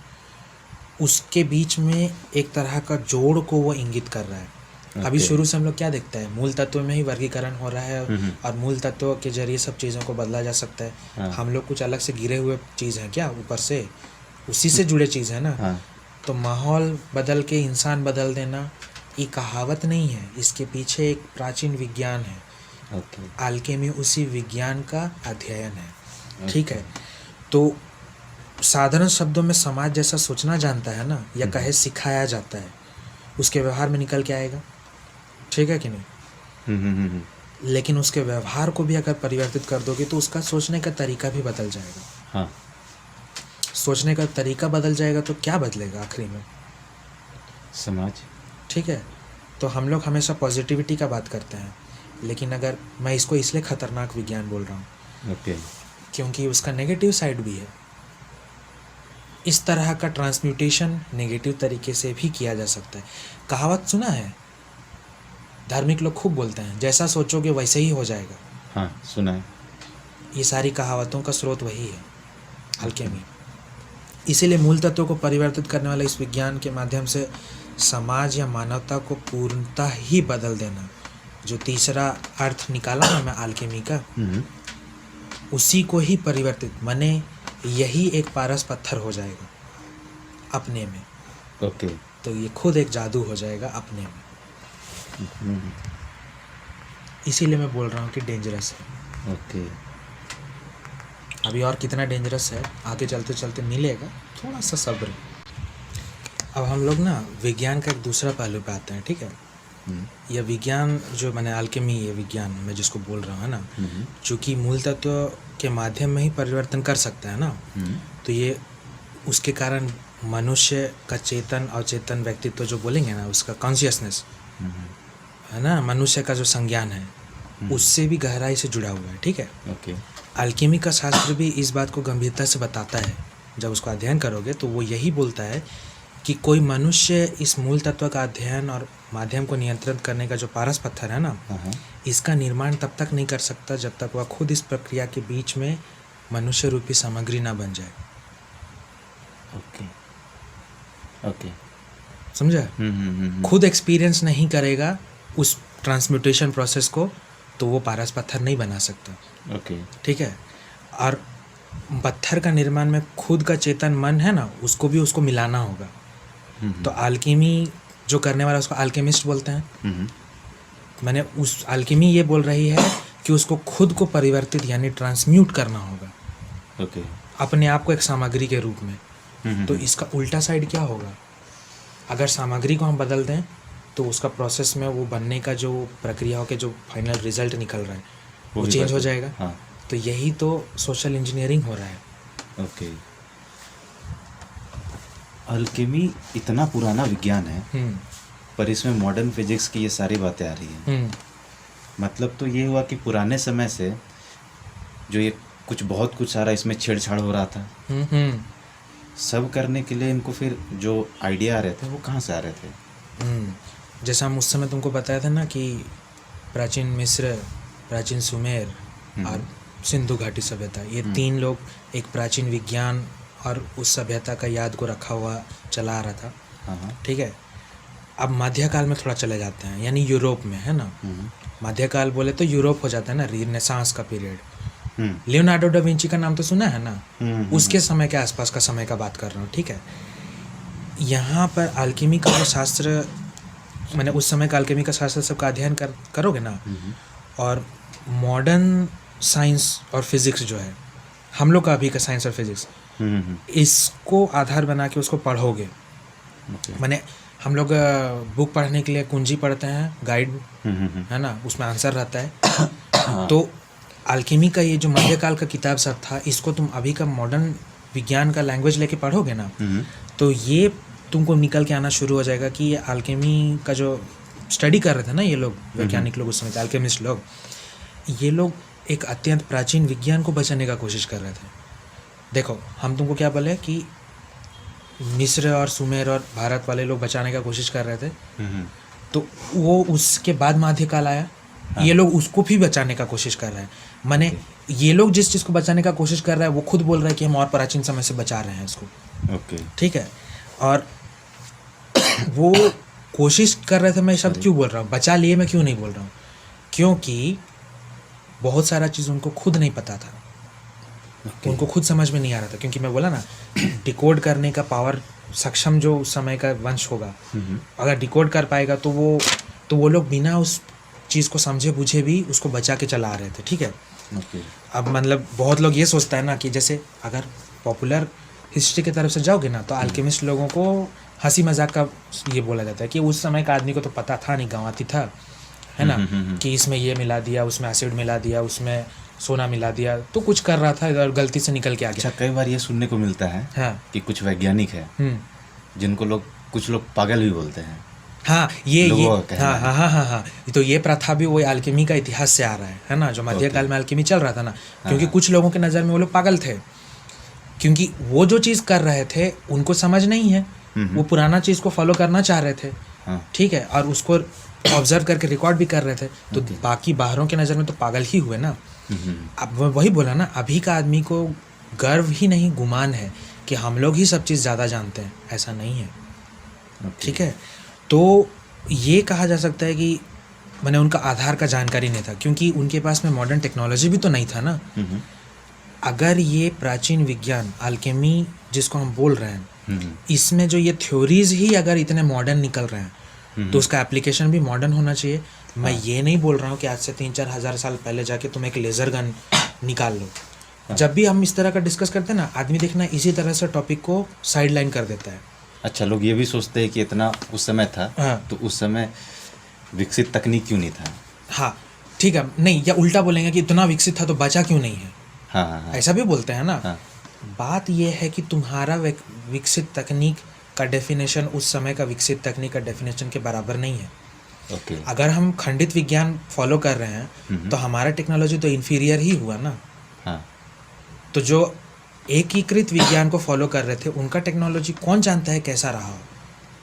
Speaker 1: उसके बीच में एक तरह का जोड़ को वो इंगित कर रहा है। अभी शुरू से हम लोग क्या देखते हैं, मूल तत्व में ही वर्गीकरण हो रहा है, और मूल तत्व के जरिए सब चीज़ों को बदला जा सकता है। हम लोग कुछ अलग से गिरे हुए चीज़ हैं क्या, ऊपर से उसी से जुड़े चीज़ है ना। तो माहौल बदल के इंसान बदल देना ये कहावत नहीं है, इसके पीछे एक प्राचीन विज्ञान है। अल्केमी उसी विज्ञान का अध्ययन है, ठीक है। तो साधारण शब्दों में समाज जैसा सोचना जानता है ना, या कहे सिखाया जाता है, उसके व्यवहार में निकल के आएगा, ठीक है कि नहीं। लेकिन उसके व्यवहार को भी अगर परिवर्तित कर दोगे तो उसका सोचने का तरीका भी बदल जाएगा। सोचने का तरीका बदल जाएगा तो क्या बदलेगा आखिरी में,
Speaker 2: समाज,
Speaker 1: ठीक है। तो हम लोग हमेशा पॉजिटिविटी का बात करते हैं, लेकिन अगर मैं इसको इसलिए खतरनाक विज्ञान बोल रहा हूँ क्योंकि उसका नेगेटिव साइड भी है। इस तरह का ट्रांसम्यूटेशन नेगेटिव तरीके से भी किया जा सकता है। कहावत सुना है, धार्मिक लोग खूब बोलते हैं, जैसा सोचोगे वैसे ही हो जाएगा।
Speaker 2: हाँ, सुना है।
Speaker 1: ये सारी कहावतों का स्रोत वही है, अल्केमी। इसीलिए मूल तत्वों को परिवर्तित करने वाले इस विज्ञान के माध्यम से समाज या मानवता को पूर्णतः ही बदल देना, जो तीसरा अर्थ निकाला ना मैं अल्केमी का, उसी को ही परिवर्तित, माने यही एक पारस पत्थर हो जाएगा अपने में। तो ये खुद एक जादू हो जाएगा अपने में। इसीलिए मैं बोल रहा हूँ कि डेंजरस है। अभी और कितना डेंजरस है आगे चलते चलते मिलेगा, थोड़ा सा सब्र। अब हम लोग ना विज्ञान का एक दूसरा पहलू पे आते हैं, ठीक है। यह विज्ञान जो मैंने अल्केमी, ये विज्ञान मैं जिसको बोल रहा हूँ ना, चूँकि मूल तत्व के माध्यम में ही परिवर्तन कर सकता है ना, तो ये उसके कारण मनुष्य का चेतन और चेतन व्यक्तित्व जो बोलेंगे ना, उसका कॉन्शियसनेस है ना, मनुष्य का जो संज्ञान है उससे भी गहराई से जुड़ा हुआ है, ठीक है।
Speaker 2: ओके।
Speaker 1: अल्केमी का शास्त्र भी इस बात को गंभीरता से बताता है। जब उसको अध्ययन करोगे तो वो यही बोलता है कि कोई मनुष्य इस मूल तत्व का अध्ययन और माध्यम को नियंत्रित करने का जो पारस पत्थर है ना, इसका निर्माण तब तक नहीं कर सकता जब तक वह खुद इस प्रक्रिया के बीच में मनुष्य रूपी सामग्री ना बन जाए।
Speaker 2: ओके ओके,
Speaker 1: समझा? खुद एक्सपीरियंस नहीं करेगा उस ट्रांसम्यूटेशन प्रोसेस को तो वो पारस पत्थर नहीं बना सकता।
Speaker 2: ओके,
Speaker 1: ठीक है। और पत्थर का निर्माण में खुद का चेतन मन है ना, उसको मिलाना होगा। तो अल्केमी जो करने वाला उसको अल्केमिस्ट बोलते हैं। मैंने उस अल्केमी ये बोल रही है कि उसको खुद को परिवर्तित यानी ट्रांसम्यूट करना होगा,
Speaker 2: ओके,
Speaker 1: अपने आप को एक सामग्री के रूप में। तो इसका उल्टा साइड क्या होगा? अगर सामग्री को हम बदल दें तो उसका प्रोसेस में वो बनने का जो प्रक्रिया हो के जो फाइनल रिजल्ट निकल रहा है वो चेंज हो जाएगा।
Speaker 2: हाँ।
Speaker 1: तो यही तो सोशल इंजीनियरिंग हो रहा है।
Speaker 2: ओके। अल्केमी इतना पुराना विज्ञान है पर इसमें मॉडर्न फिजिक्स की ये सारी बातें आ रही हैं। मतलब तो ये हुआ कि पुराने समय से जो ये बहुत कुछ सारा इसमें छेड़छाड़ हो रहा था, सब करने के लिए इनको फिर जो आइडिया आ रहे थे वो कहाँ से आ रहे थे?
Speaker 1: जैसा हम उस समय तुमको बताया था ना कि प्राचीन मिस्र, प्राचीन सुमेर और सिंधु घाटी सभ्यता, ये तीन लोग एक प्राचीन विज्ञान और उस सभ्यता का याद को रखा हुआ चला आ रहा था।
Speaker 2: हाँ।
Speaker 1: ठीक है। अब मध्यकाल में थोड़ा चले जाते हैं, यानी यूरोप में, है ना। मध्यकाल बोले तो यूरोप हो जाता है ना, रिनेसांस का पीरियड। लियोनार्डो डा विंची का नाम तो सुना है ना, उसके समय के आसपास का समय का बात कर रहा हूँ, ठीक है। यहाँ पर अल्केमी का जो शास्त्र, मैंने उस समय का अल्केमी का शास्त्र सबका अध्ययन करोगे ना, और मॉडर्न साइंस और फिजिक्स जो है, हम लोग का अभी का साइंस और फिजिक्स, इसको आधार बना के उसको पढ़ोगे। मैंने हम लोग बुक पढ़ने के लिए कुंजी पढ़ते हैं, गाइड है ना, उसमें आंसर रहता है। तो अल्केमी का ये जो मध्यकाल का किताब सब था, इसको तुम अभी का मॉडर्न विज्ञान का लैंग्वेज लेके पढ़ोगे ना, तो ये तुमको निकल के आना शुरू हो जाएगा कि ये अल्केमी का जो स्टडी कर रहे थे ना ये लोग, वैज्ञानिक लोग उस समय, अल्केमिस्ट लोग, ये लोग एक अत्यंत प्राचीन विज्ञान को बचाने का कोशिश कर रहे थे। देखो, हम तुमको क्या बोले कि मिस्र और सुमेर और भारत वाले लोग बचाने का कोशिश कर रहे थे, तो वो उसके बाद मध्यकाल आया। ये लोग उसको भी बचाने का कोशिश कर रहे हैं। माने ये लोग जिस चीज़ को बचाने का कोशिश कर रहा है वो खुद बोल रहा है कि हम और प्राचीन समय से बचा रहे हैं इसको।
Speaker 2: ओके,
Speaker 1: ठीक है। और वो कोशिश कर रहे थे, मैं शब्द क्यों बोल रहा हूँ, बचा लिए मैं क्यों नहीं बोल रहा हूँ, क्योंकि बहुत सारा चीज़ उनको खुद नहीं पता था। उनको खुद समझ में नहीं आ रहा था, क्योंकि मैं बोला ना, डिकोड करने का पावर सक्षम जो उस समय का वंश होगा, अगर डिकोड कर पाएगा तो वो लोग बिना उस चीज़ को समझे बुझे भी उसको बचा के चला आ रहे थे। ठीक है। अब मतलब बहुत लोग ये सोचता है ना कि जैसे अगर पॉपुलर हिस्ट्री की तरफ से जाओगे ना, तो अल्केमिस्ट लोगों को हंसी मजाक का ये बोला जाता है कि उस समय का आदमी को तो पता था नहीं, गंवाती था, है ना, कि इसमें ये मिला दिया, उसमें एसिड मिला दिया, उसमें सोना मिला दिया, तो कुछ कर रहा था और गलती से निकल के आ गया।
Speaker 2: अच्छा, कई बार ये सुनने को मिलता है
Speaker 1: हाँ,
Speaker 2: कि कुछ वैज्ञानिक है जिनको कुछ लोग पागल भी बोलते हैं।
Speaker 1: हाँ, ये हाँ, तो ये प्रथा भी वही अल्केमी का इतिहास से आ रहा है ना, जो मध्यकाल में अल्केमी चल रहा था ना, क्योंकि कुछ लोगों के नज़र में वो लोग पागल थे, क्योंकि वो जो चीज़ कर रहे थे उनको समझ नहीं है, वो पुराना चीज़ को फॉलो करना चाह रहे थे। ठीक है। और उसको ऑब्जर्व करके रिकॉर्ड भी कर रहे थे, तो बाकी बाहरों के नज़र में तो पागल ही हुए ना। अब वही बोला ना, अभी का आदमी को गर्व ही नहीं, गुमान है कि हम लोग ही सब चीज़ ज़्यादा जानते हैं, ऐसा नहीं है। ठीक है। तो ये कहा जा सकता है कि मैंने उनका आधार का जानकारी नहीं था, क्योंकि उनके पास में मॉडर्न टेक्नोलॉजी भी तो नहीं था ना। अगर ये प्राचीन विज्ञान अल्केमी जिसको हम बोल रहे हैं, इसमें जो ये थ्योरीज ही अगर इतने मॉडर्न निकल रहे हैं, तो उसका एप्लीकेशन भी मॉडर्न होना चाहिए। मैं ये नहीं बोल रहा हूँ कि आज से 3-4 हज़ार साल पहले जाके तुम एक लेज़र गन निकाल लो। जब भी हम इस तरह का डिस्कस करते हैं ना, आदमी देखना इसी तरह से टॉपिक को साइड लाइन कर देता है।
Speaker 2: अच्छा, लोग ये भी सोचते हैं कि इतना उस समय था,
Speaker 1: हाँ।
Speaker 2: तो उस समय विकसित तकनीक क्यों नहीं था?
Speaker 1: हाँ ठीक है, नहीं, या उल्टा बोलेंगे कि इतना विकसित था तो बचा क्यों नहीं है,
Speaker 2: हाँ हाँ हाँ
Speaker 1: ऐसा भी बोलते हैं ना।
Speaker 2: हाँ।
Speaker 1: बात यह है कि तुम्हारा विकसित तकनीक का डेफिनेशन उस समय का विकसित तकनीक का डेफिनेशन के बराबर नहीं है।
Speaker 2: ओके।
Speaker 1: अगर हम खंडित विज्ञान फॉलो कर रहे हैं तो हमारा टेक्नोलॉजी तो इन्फीरियर ही हुआ ना।
Speaker 2: हाँ।
Speaker 1: तो जो एकीकृत विज्ञान को फॉलो कर रहे थे उनका टेक्नोलॉजी कौन जानता है कैसा रहा हो,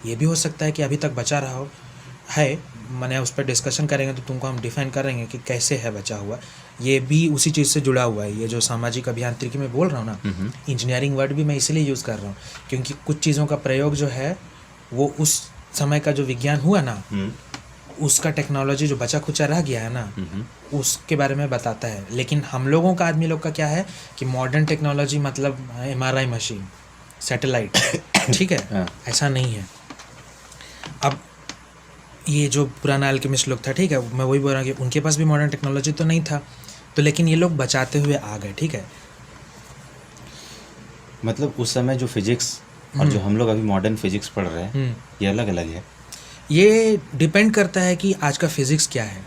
Speaker 1: ये भी हो सकता है कि अभी तक बचा रहा हो है। मैंने उस पर डिस्कशन करेंगे तो तुमको हम डिफाइन करेंगे कि कैसे है बचा हुआ, ये भी उसी चीज़ से जुड़ा हुआ है। ये जो सामाजिक अभियांत्रिकी में बोल रहा हूँ ना, इंजीनियरिंग वर्ड भी मैं इसलिए यूज़ कर रहा हूँ क्योंकि कुछ चीज़ों का प्रयोग जो है वो उस समय का जो विज्ञान हुआ ना उसका टेक्नोलॉजी जो बचा खुचा रह गया है ना उसके बारे में बताता है। लेकिन हम लोगों का, आदमी लोग का क्या है कि मॉडर्न टेक्नोलॉजी मतलब MRI मशीन, सैटेलाइट, ठीक है, ऐसा नहीं है। अब ये जो पुराना अल्केमिस्ट लोग था, ठीक है, मैं वही बोल रहा हूँ कि उनके पास भी मॉडर्न टेक्नोलॉजी तो नहीं था, तो लेकिन ये लोग बचाते हुए आ गए, ठीक है।
Speaker 2: मतलब उस समय जो फिजिक्स और जो हम लोग अभी मॉडर्न फिजिक्स पढ़ रहे हैं ये अलग अलग है।
Speaker 1: ये डिपेंड करता है कि आज का फिजिक्स क्या है।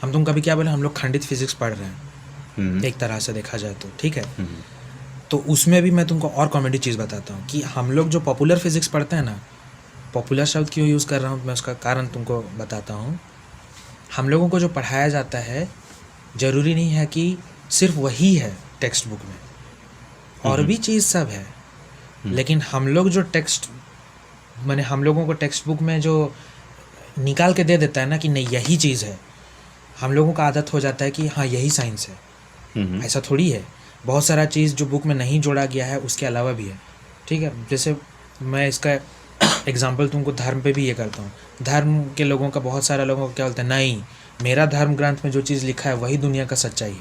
Speaker 1: हम तुम कभी क्या बोले, हम लोग खंडित फिजिक्स पढ़ रहे हैं एक तरह से देखा जाए तो, ठीक है। तो उसमें भी मैं तुमको और कॉमेडी चीज़ बताता हूँ कि हम लोग जो पॉपुलर फिजिक्स पढ़ते हैं ना, पॉपुलर शब्द क्यों यूज़ कर रहा हूँ मैं उसका कारण तुमको बताता हूँ। हम लोगों को जो पढ़ाया जाता है ज़रूरी नहीं है कि सिर्फ वही है टेक्स्ट बुक में, और भी चीज़ सब है। लेकिन हम लोग जो मैंने हम लोगों को टेक्स्ट बुक में जो निकाल के दे देता है ना कि नहीं यही चीज़ है, हम लोगों का आदत हो जाता है कि हाँ यही साइंस है। ऐसा थोड़ी है, बहुत सारा चीज़ जो बुक में नहीं जोड़ा गया है उसके अलावा भी है, ठीक है। जैसे मैं इसका एग्जाम्पल तुमको धर्म पे भी ये करता हूँ। धर्म के लोगों का, बहुत सारे लोगों को क्या बोलते हैं, नहीं मेरा धर्म ग्रंथ में जो चीज़ लिखा है वही दुनिया का सच्चाई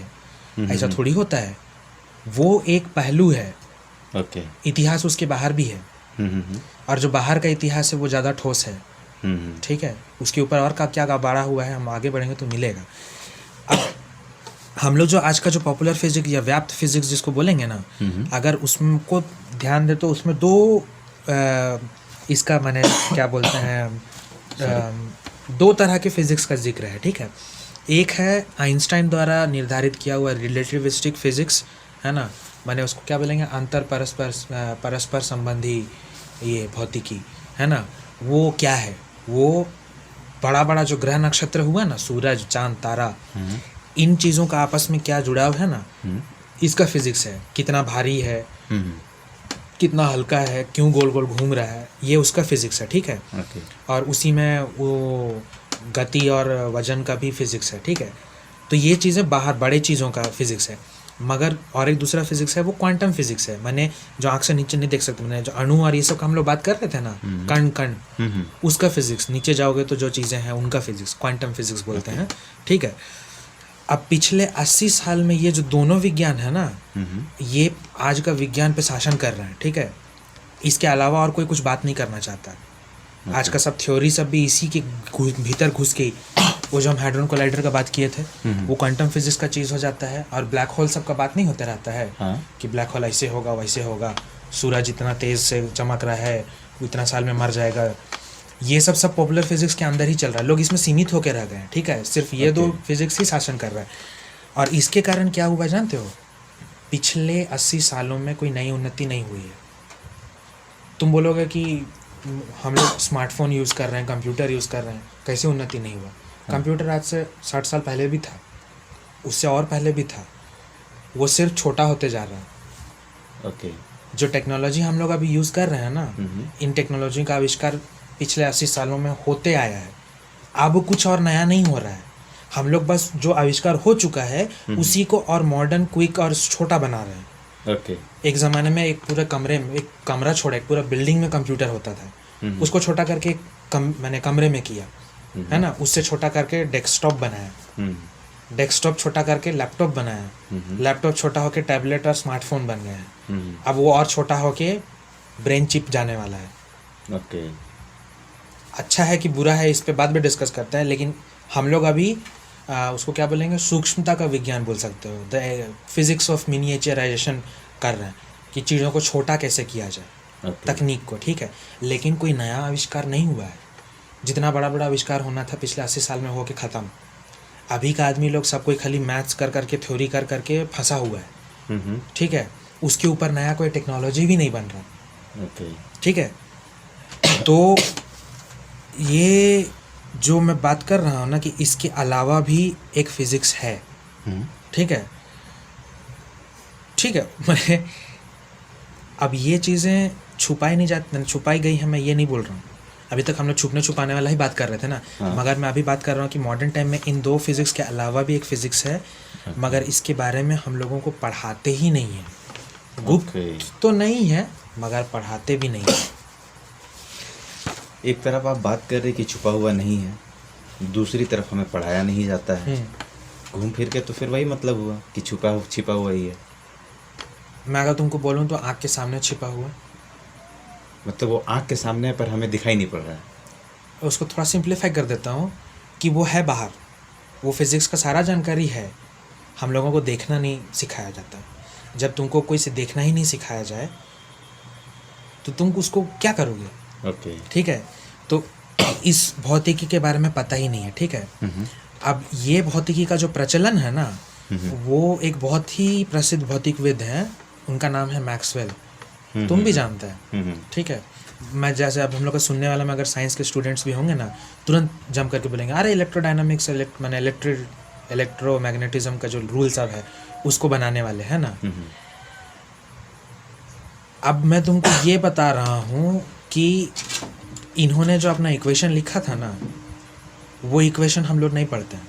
Speaker 1: है। ऐसा थोड़ी होता है, वो एक पहलू है।
Speaker 2: ओके।
Speaker 1: इतिहास उसके बाहर भी है, और जो बाहर का इतिहास है वो ज़्यादा ठोस है, ठीक है। उसके ऊपर और क्या बाड़ा हुआ है, हम आगे बढ़ेंगे तो मिलेगा। अब हम लोग जो आज का जो पॉपुलर फिजिक्स या व्याप्त फिजिक्स जिसको बोलेंगे ना, अगर उसको ध्यान दे तो उसमें दो इसका मैंने क्या बोलते हैं, दो तरह के फिजिक्स का जिक्र है, ठीक है। एक है आइंस्टाइन द्वारा निर्धारित किया हुआ रिलेटिविस्टिक फिजिक्स, है ना, मैंने उसको क्या बोलेंगे, अंतर परस्पर संबंधी ये भौतिकी, है ना। वो क्या है, वो बड़ा बड़ा जो ग्रह नक्षत्र हुआ ना, सूरज, चांद, तारा, इन चीज़ों का आपस में क्या जुड़ाव है ना, इसका फिजिक्स है। कितना भारी है, कितना हल्का है, क्यों गोल गोल घूम रहा है, ये उसका फिजिक्स है, ठीक है। और उसी में वो गति और वजन का भी फिजिक्स है, ठीक है। तो ये चीज़ें बाहर बड़े चीज़ों का फिजिक्स है। मगर और एक दूसरा फिजिक्स है वो क्वांटम फिजिक्स है, मैंने जो आँख से नीचे नहीं देख सकते, मैंने जो अणु और ये सब का हम लोग बात कर रहे थे ना, कण, उसका फिजिक्स, नीचे जाओगे तो जो चीज़ें हैं उनका फिजिक्स क्वांटम फिजिक्स बोलते हैं, ठीक है। अब पिछले 80 साल में ये जो दोनों विज्ञान है ना, ये आज का विज्ञान पे शासन कर रहे हैं, ठीक है। इसके अलावा और कोई कुछ बात नहीं करना चाहता। आज का सब थ्योरी सब भी इसी के भीतर घुस के, वो जो हम हाइड्रोजन कोलाइडर का बात किए थे वो क्वांटम फिजिक्स का चीज़ हो जाता है। और ब्लैक होल सब का बात नहीं होता रहता है कि ब्लैक होल ऐसे होगा वैसे होगा, सूरज इतना तेज़ से चमक रहा है, इतना साल में मर जाएगा, ये सब पॉपुलर फिजिक्स के अंदर ही चल रहा है। लोग इसमें सीमित होकर रह गए हैं, ठीक है। सिर्फ ये दो फिजिक्स ही शासन कर रहा है। और इसके कारण क्या हुआ जानते हो, पिछले 80 सालों में कोई नई उन्नति नहीं हुई है। तुम बोलोगे कि हम लोग स्मार्टफोन यूज़ कर रहे हैं, कंप्यूटर यूज़ कर रहे हैं, कैसे उन्नति नहीं हुआ। कंप्यूटर आज से 60 साल पहले भी था, उससे और पहले भी था, वो सिर्फ छोटा होते जा रहा है।
Speaker 2: ओके।
Speaker 1: जो टेक्नोलॉजी हम लोग अभी यूज़ कर रहे हैं ना, इन टेक्नोलॉजी का आविष्कार पिछले 80 सालों में होते आया है। अब कुछ और नया नहीं हो रहा है, हम लोग बस जो आविष्कार हो चुका है उसी को और मॉडर्न, क्विक और छोटा बना रहे हैं।
Speaker 2: ओके।
Speaker 1: एक ज़माने में एक पूरे कमरे में, एक कमरा छोड़ा, एक पूरा बिल्डिंग में कंप्यूटर होता था, उसको छोटा करके मैंने कमरे में किया, है ना। उससे छोटा करके डेस्कटॉप बनाया, डेस्कटॉप छोटा करके लैपटॉप बनाया, लैपटॉप छोटा होके टैबलेट और स्मार्टफोन बन गया है। अब वो और छोटा होके ब्रेन चिप जाने वाला है।
Speaker 2: ओके।
Speaker 1: अच्छा है कि बुरा है, इस पे बाद में डिस्कस करते हैं। लेकिन हम लोग अभी उसको क्या बोलेंगे, सूक्ष्मता का विज्ञान बोल सकते हो, द फिजिक्स ऑफ मिनिएचराइजेशन कर रहे हैं कि चीज़ों को छोटा कैसे किया जाए। तकनीक को, ठीक है, लेकिन कोई नया आविष्कार नहीं हुआ है। जितना बड़ा बड़ा आविष्कार होना था पिछले 80 साल में हो के ख़त्म। अभी का आदमी लोग सब कोई खाली मैथ्स कर करके, थ्योरी कर करके फंसा हुआ है, ठीक है, उसके ऊपर नया कोई टेक्नोलॉजी भी नहीं बन रहा, ठीक है। तो ये जो मैं बात कर रहा हूँ ना कि इसके अलावा भी एक फिज़िक्स है, ठीक है, ठीक है। मैं अब ये चीज़ें छुपाई गई हैं, मैं ये नहीं बोल रहा हूँ। अभी तक हम लोग छुपने छुपाने वाला ही बात कर रहे थे ना, मगर मैं अभी बात कर रहा हूँ कि मॉडर्न टाइम में इन दो फिज़िक्स के अलावा भी एक फ़िज़िक्स है, मगर इसके बारे में हम लोगों को पढ़ाते ही नहीं हैं। गुप्त तो नहीं है मगर पढ़ाते भी नहीं हैं।
Speaker 2: एक तरफ आप बात कर रहे कि छुपा हुआ नहीं है, दूसरी तरफ हमें पढ़ाया नहीं जाता है। घूम फिर के तो फिर वही मतलब हुआ कि छिपा हुआ ही है।
Speaker 1: मैं अगर तुमको बोलूँ तो आँख के सामने छिपा हुआ,
Speaker 2: मतलब वो आँख के सामने है पर हमें दिखाई नहीं पड़ रहा है।
Speaker 1: उसको थोड़ा सिंप्लीफाई कर देता हूँ कि वो है बाहर, वो फिज़िक्स का सारा जानकारी है, हम लोगों को देखना नहीं सिखाया जाता। जब तुमको कोई से देखना ही नहीं सिखाया जाए तो तुम उसको क्या करोगे? ठीक है, तो इस भौतिकी के बारे में पता ही नहीं है, ठीक है। अब ये भौतिकी का जो प्रचलन है ना, वो एक बहुत ही प्रसिद्ध भौतिकविद हैं, उनका नाम है मैक्सवेल, तुम भी जानते हैं, ठीक है। मैं जैसे अब हम लोग का सुनने वाला में अगर साइंस के स्टूडेंट्स भी होंगे ना, तुरंत जम करके बोलेंगे अरे इलेक्ट्रोडायनामिक्स, मैंने इलेक्ट्रोमैग्नेटिज्म का जो रूल सब है उसको बनाने वाले हैं ना। अब मैं तुमको ये बता रहा हूँ कि इन्होंने जो अपना इक्वेशन लिखा था ना, वो इक्वेशन हम लोग नहीं पढ़ते हैं।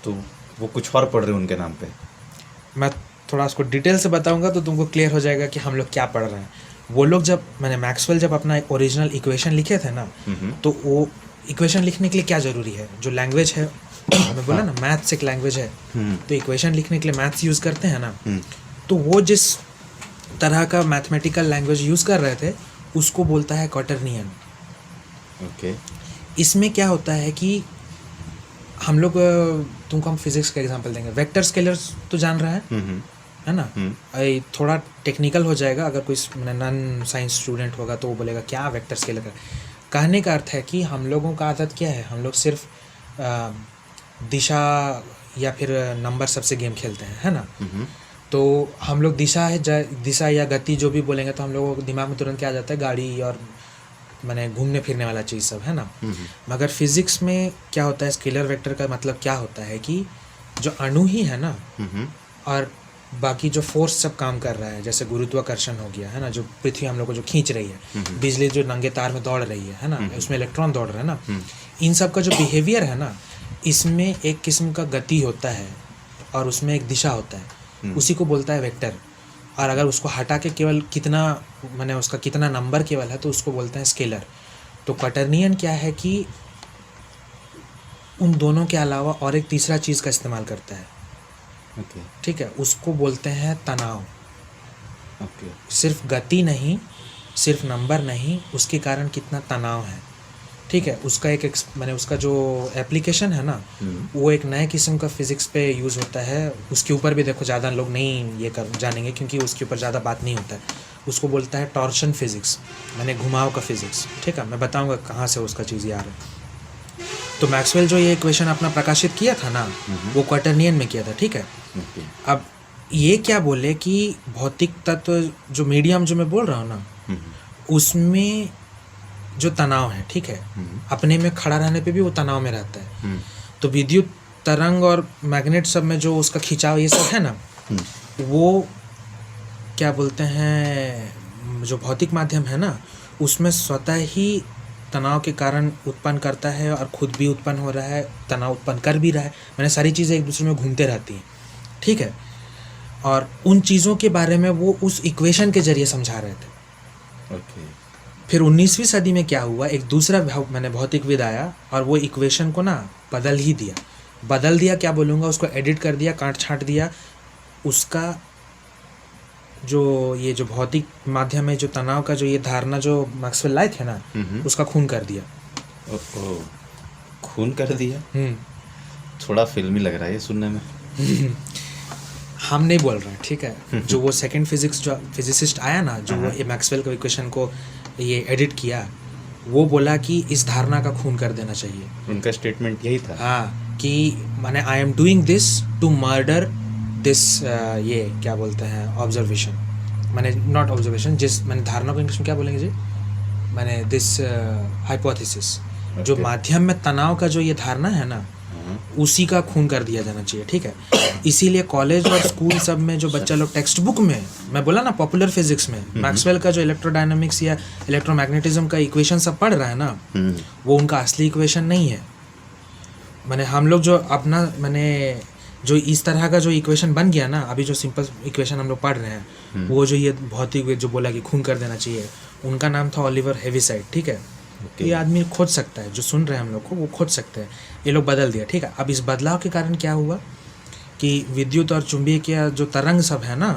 Speaker 2: तो वो कुछ और पढ़ रहे हैं उनके नाम पे।
Speaker 1: मैं थोड़ा उसको डिटेल से बताऊंगा तो तुमको क्लियर हो जाएगा कि हम लोग क्या पढ़ रहे हैं। वो लोग जब मैक्सवेल जब अपना ओरिजिनल इक्वेशन लिखे थे ना, तो वो इक्वेशन लिखने के लिए क्या ज़रूरी है, जो लैंग्वेज है, मैं बोला ना मैथ्स एक लैंग्वेज है, तो इक्वेशन लिखने के लिए मैथ्स यूज़ करते हैं ना, तो वो जिस तरह का मैथमेटिकल लैंग्वेज यूज़ कर रहे थे उसको बोलता है क्वाटरनियन। इसमें क्या होता है कि हम लोग, तुमको हम फिजिक्स का एग्जांपल देंगे, वेक्टर स्केलर्स तो जान रहा है ना। थोड़ा टेक्निकल हो जाएगा, अगर कोई नॉन साइंस स्टूडेंट होगा तो वो बोलेगा क्या वेक्टर स्केलर का। कहने का अर्थ है कि हम लोगों का आदत क्या है, हम लोग सिर्फ दिशा या फिर नंबर सबसे गेम खेलते हैं, है ना। तो हम लोग दिशा या गति जो भी बोलेंगे तो हम लोगों को दिमाग में तुरंत क्या आ जाता है, गाड़ी और मैंने घूमने फिरने वाला चीज़ सब, है ना। मगर फिज़िक्स में क्या होता है, स्केलर वेक्टर का मतलब क्या होता है कि जो अणु ही है ना, और बाकी जो फोर्स सब काम कर रहा है, जैसे गुरुत्वाकर्षण हो गया, है ना, जो पृथ्वी हम लोग को जो खींच रही है, बिजली जो नंगे तार में दौड़ रही है ना, उसमें इलेक्ट्रॉन दौड़ रहे हैं ना, इन सब का जो बिहेवियर है ना, इसमें एक किस्म का गति होता है और उसमें एक दिशा होता है, उसी को बोलता है वेक्टर। और अगर उसको हटा के केवल कितना उसका कितना नंबर केवल है तो उसको बोलते हैं स्केलर। तो क्वाटरनियन क्या है कि उन दोनों के अलावा और एक तीसरा चीज़ का इस्तेमाल करता है, ठीक है, उसको बोलते हैं तनाव। सिर्फ गति नहीं, सिर्फ नंबर नहीं, उसके कारण कितना तनाव है, ठीक है। उसका उसका जो एप्लीकेशन है ना, वो एक नए किस्म का फिज़िक्स पे यूज़ होता है। उसके ऊपर भी देखो ज़्यादा लोग नहीं ये जानेंगे क्योंकि उसके ऊपर ज़्यादा बात नहीं होता है। उसको बोलता है टॉर्शन फिज़िक्स, घुमाव का फिज़िक्स, ठीक है। मैं बताऊंगा कहाँ से उसका चीज़ याद है। तो मैक्सवेल जो ये इक्वेशन अपना प्रकाशित किया था ना, वो क्वाटरनियन में किया था, ठीक है। अब ये क्या बोले कि भौतिक तत्व जो मीडियम जो मैं बोल रहा हूँ ना, उसमें जो तनाव है, ठीक है, अपने में खड़ा रहने पे भी वो तनाव में रहता है। तो विद्युत तरंग और मैग्नेट सब में जो उसका खिंचाव ये सब है ना, वो क्या बोलते हैं, जो भौतिक माध्यम है ना, उसमें स्वतः ही तनाव के कारण उत्पन्न करता है और खुद भी उत्पन्न हो रहा है, तनाव उत्पन्न कर भी रहा है। सारी चीज़ें एक दूसरे में घूमते रहती हैं, ठीक है। और उन चीज़ों के बारे में वो उस इक्वेशन के जरिए समझा रहे थे। फिर 19वीं सदी में क्या हुआ, एक दूसरा भौतिकविद आया और वो इक्वेशन को ना बदल दिया, क्या बोलूँगा, उसको एडिट कर दिया, काट छाँट दिया। उसका जो भौतिक माध्यम में जो तनाव का जो ये धारणा जो मैक्सवेल लाए थे ना, उसका खून कर दिया।
Speaker 2: खून कर दिया? थोड़ा फिल्मी लग रहा है ये सुनने में।
Speaker 1: हम नहीं बोल रहे हैं, ठीक है। जो वो सेकंड फिजिक्स जो फिजिसिस्ट आया ना, जो वो मैक्सवेल के इक्वेशन को ये एडिट किया, वो बोला कि इस धारणा का खून कर देना चाहिए।
Speaker 2: उनका स्टेटमेंट यही था।
Speaker 1: हाँ, कि माने I am doing this to murder this, ये क्या बोलते हैं, ऑब्जर्वेशन, माने नॉट ऑब्जर्वेशन, जिस मैंने धारणा को इंग्लिश में क्या बोलेंगे जी, मैंने दिस हाइपोथेसिस, जो माध्यम में तनाव का जो ये धारणा है ना, उसी का खून कर दिया जाना चाहिए, ठीक है। इसीलिए कॉलेज और स्कूल सब में जो बच्चा लोग टेक्स्ट बुक में, मैं बोला ना पॉपुलर फिजिक्स में मैक्सवेल का जो इलेक्ट्रोडायनामिक्स या इलेक्ट्रोमैग्नेटिज्म का इक्वेशन सब पढ़ रहा है ना, वो उनका असली इक्वेशन नहीं है। मैंने हम लोग जो अपना मैंने जो इस तरह का जो इक्वेशन बन गया ना, अभी जो सिंपल इक्वेशन हम लोग पढ़ रहे हैं, वो जो ये भौतिक जो बोला कि खून कर देना चाहिए, उनका नाम था ओलिवर हेविसाइड, ठीक है। ये आदमी खोज सकता है, जो सुन रहे हैं हम लोग को, वो खोज सकते हैं। ये लोग बदल दिया, ठीक है। अब इस बदलाव के कारण क्या हुआ कि विद्युत और चुंबकीय जो तरंग सब है ना,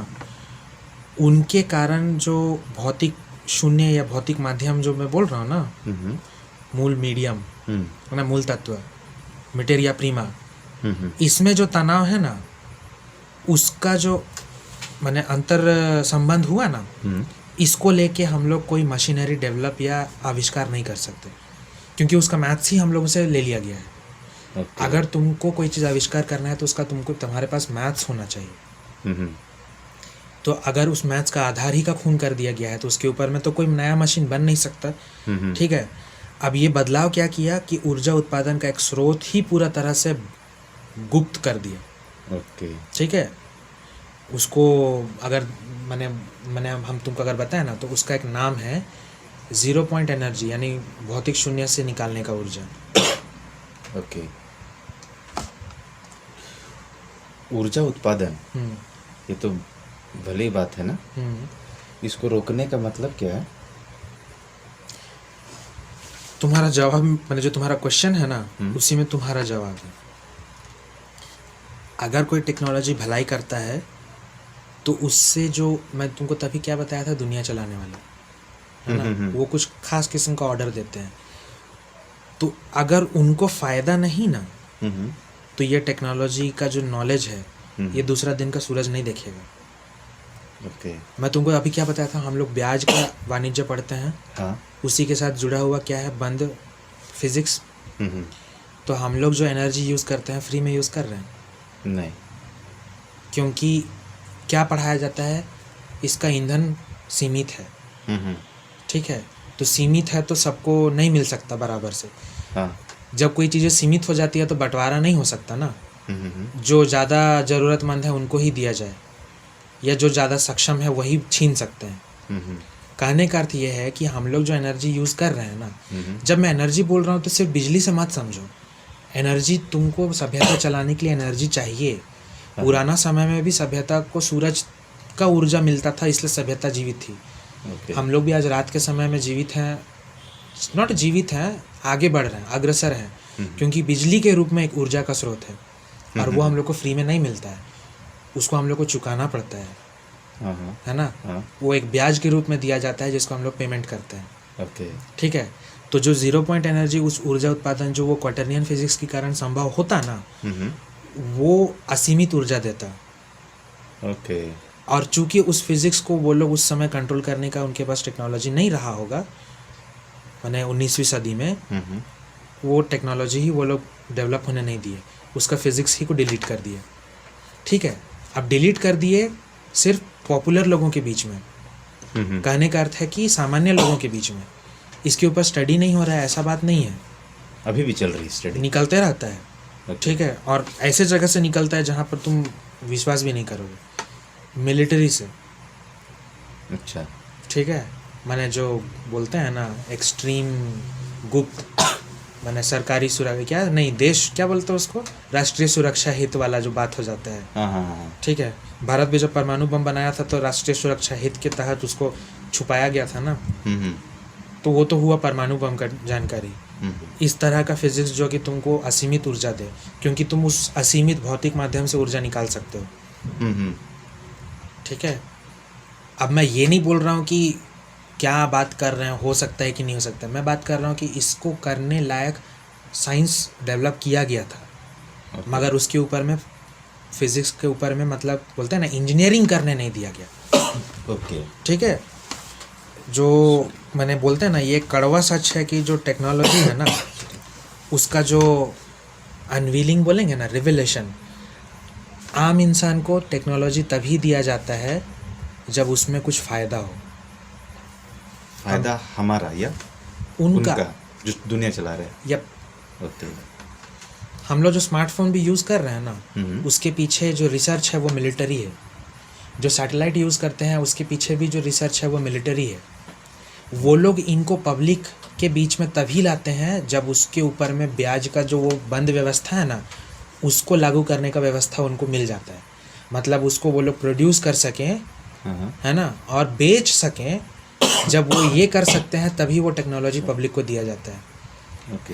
Speaker 1: उनके कारण जो भौतिक शून्य या भौतिक माध्यम जो मैं बोल रहा हूँ ना, मूल मीडियम ना, मूल तत्व, मटेरिया प्रीमा, इसमें जो तनाव है ना, उसका जो माने अंतर संबंध हुआ ना, इसको लेके हम लोग कोई मशीनरी डेवलप या आविष्कार नहीं कर सकते, क्योंकि उसका मैथ्स ही हम लोगों से ले लिया गया है। अगर तुमको कोई चीज़ आविष्कार करना है तो उसका तुम्हारे पास मैथ्स होना चाहिए। तो अगर उस मैथ्स का आधार ही का खून कर दिया गया है तो उसके ऊपर में तो कोई नया मशीन बन नहीं सकता, ठीक है। अब ये बदलाव क्या किया कि ऊर्जा उत्पादन का एक स्रोत ही पूरा तरह से गुप्त कर दिया, ठीक है। उसको अगर मैंने हम तुमको अगर बताया ना, तो उसका एक नाम है 0 पॉइंट एनर्जी, यानी भौतिक शून्य से निकालने का ऊर्जा।
Speaker 2: ओके, ऊर्जा उत्पादन, ये तो भली बात है ना। इसको रोकने का मतलब क्या है?
Speaker 1: तुम्हारा जवाब, मैंने जो तुम्हारा क्वेश्चन है ना, उसी में तुम्हारा जवाब है। अगर कोई टेक्नोलॉजी भलाई करता है तो उससे जो मैं तुमको तभी क्या बताया था, दुनिया चलाने वाला है ना, वो कुछ खास किस्म का ऑर्डर देते हैं। तो अगर उनको फ़ायदा नहीं ना, तो ये टेक्नोलॉजी का जो नॉलेज है, ये दूसरा दिन का सूरज नहीं देखेगा। मैं तुमको अभी क्या बताया था, हम लोग ब्याज का वाणिज्य पढ़ते हैं। हाँ। उसी के साथ जुड़ा हुआ क्या है, बंद फिजिक्स। तो हम लोग जो एनर्जी यूज़ करते हैं, फ्री में यूज़ कर रहे हैं?
Speaker 2: नहीं,
Speaker 1: क्योंकि क्या पढ़ाया जाता है, इसका ईंधन सीमित है, ठीक है। तो सीमित है तो सबको नहीं मिल सकता बराबर से। हाँ। जब कोई चीज़ें सीमित हो जाती है तो बंटवारा नहीं हो सकता ना। जो ज़्यादा ज़रूरतमंद है उनको ही दिया जाए, या जो ज़्यादा सक्षम है वही छीन सकते हैं। कहने का अर्थ ये है कि हम लोग जो एनर्जी यूज़ कर रहे हैं ना, जब मैं एनर्जी बोल रहा हूँ तो सिर्फ बिजली से मत समझो। एनर्जी, तुमको सभ्यता चलाने के लिए एनर्जी चाहिए। पुराना समय में भी सभ्यता को सूरज का ऊर्जा मिलता था, इसलिए सभ्यता जीवित थी। हम लोग भी आज रात के समय में जीवित हैं, नॉट जीवित हैं, आगे बढ़ रहे हैं, अग्रसर हैं, क्योंकि बिजली के रूप में एक ऊर्जा का स्रोत है, और वो हम लोग को फ्री में नहीं मिलता है, उसको हम लोग को चुकाना पड़ता है ना। वो एक ब्याज के रूप में दिया जाता है, जिसको हम लोग पेमेंट करते हैं। ठीक है। तो जो 0 पॉइंट एनर्जी, उस ऊर्जा उत्पादन जो वो क्वार्टरनियन फिजिक्स के कारण संभव होता ना, वो असीमित ऊर्जा देता। और चूंकि उस फिजिक्स को वो लोग उस समय कंट्रोल करने का उनके पास टेक्नोलॉजी नहीं रहा होगा, मैंने 19वीं सदी में वो टेक्नोलॉजी ही वो लोग डेवलप होने नहीं दिए, उसका फिजिक्स ही को डिलीट कर दिए। ठीक है। अब डिलीट कर दिए सिर्फ पॉपुलर लोगों के बीच में। कहने का अर्थ है कि सामान्य लोगों के बीच में इसके ऊपर स्टडी नहीं हो रहा है, ऐसा बात नहीं है।
Speaker 2: अभी भी चल रही स्टडी,
Speaker 1: निकलते रहता है। ठीक है। और ऐसे जगह से निकलता है जहाँ पर तुम विश्वास भी नहीं करोगे, मिलिट्री से।
Speaker 2: अच्छा।
Speaker 1: ठीक है। मैंने जो बोलते हैं ना एक्सट्रीम गुप्त, मैंने सरकारी सुरक्षा, क्या नहीं, देश क्या बोलते हैं उसको, राष्ट्रीय सुरक्षा हित वाला जो बात हो जाता है।
Speaker 2: हाँ।
Speaker 1: ठीक है। भारत भी जब परमाणु बम बनाया था तो राष्ट्रीय सुरक्षा हित के तहत उसको छुपाया गया था ना। तो वो तो हुआ परमाणु बम का जानकारी। इस तरह का फिजिक्स जो कि तुमको असीमित ऊर्जा दे, क्योंकि तुम उस असीमित भौतिक माध्यम से ऊर्जा निकाल सकते हो। ठीक है। अब मैं ये नहीं बोल रहा हूँ कि क्या बात कर रहे हैं, हो सकता है कि नहीं हो सकता। मैं बात कर रहा हूँ कि इसको करने लायक साइंस डेवलप किया गया था, मगर उसके ऊपर में फिजिक्स के ऊपर में मतलब बोलते हैं ना इंजीनियरिंग करने नहीं दिया गया।
Speaker 2: ओके।
Speaker 1: ठीक है, जो मैंने बोलते हैं ना ये कड़वा सच है कि जो टेक्नोलॉजी है ना उसका जो अनवीलिंग बोलेंगे ना, रिविलेशन, आम इंसान को टेक्नोलॉजी तभी दिया जाता है जब उसमें कुछ फ़ायदा हो।
Speaker 2: फायदा हमारा या
Speaker 1: उनका
Speaker 2: जो दुनिया चला रहे हैं।
Speaker 1: Yup,
Speaker 2: okay.
Speaker 1: हम लोग जो स्मार्टफोन भी यूज़ कर रहे हैं ना उसके पीछे जो रिसर्च है वो मिलिट्री है। जो सैटेलाइट यूज़ करते हैं उसके पीछे भी जो रिसर्च है वो मिलिट्री है। वो लोग इनको पब्लिक के बीच में तभी लाते हैं जब उसके ऊपर में ब्याज का जो वो बंद व्यवस्था है ना उसको लागू करने का व्यवस्था उनको मिल जाता है। मतलब उसको वो लोग प्रोड्यूस कर सकें, है ना, और बेच सकें। जब वो ये कर सकते हैं तभी वो टेक्नोलॉजी पब्लिक को दिया जाता है।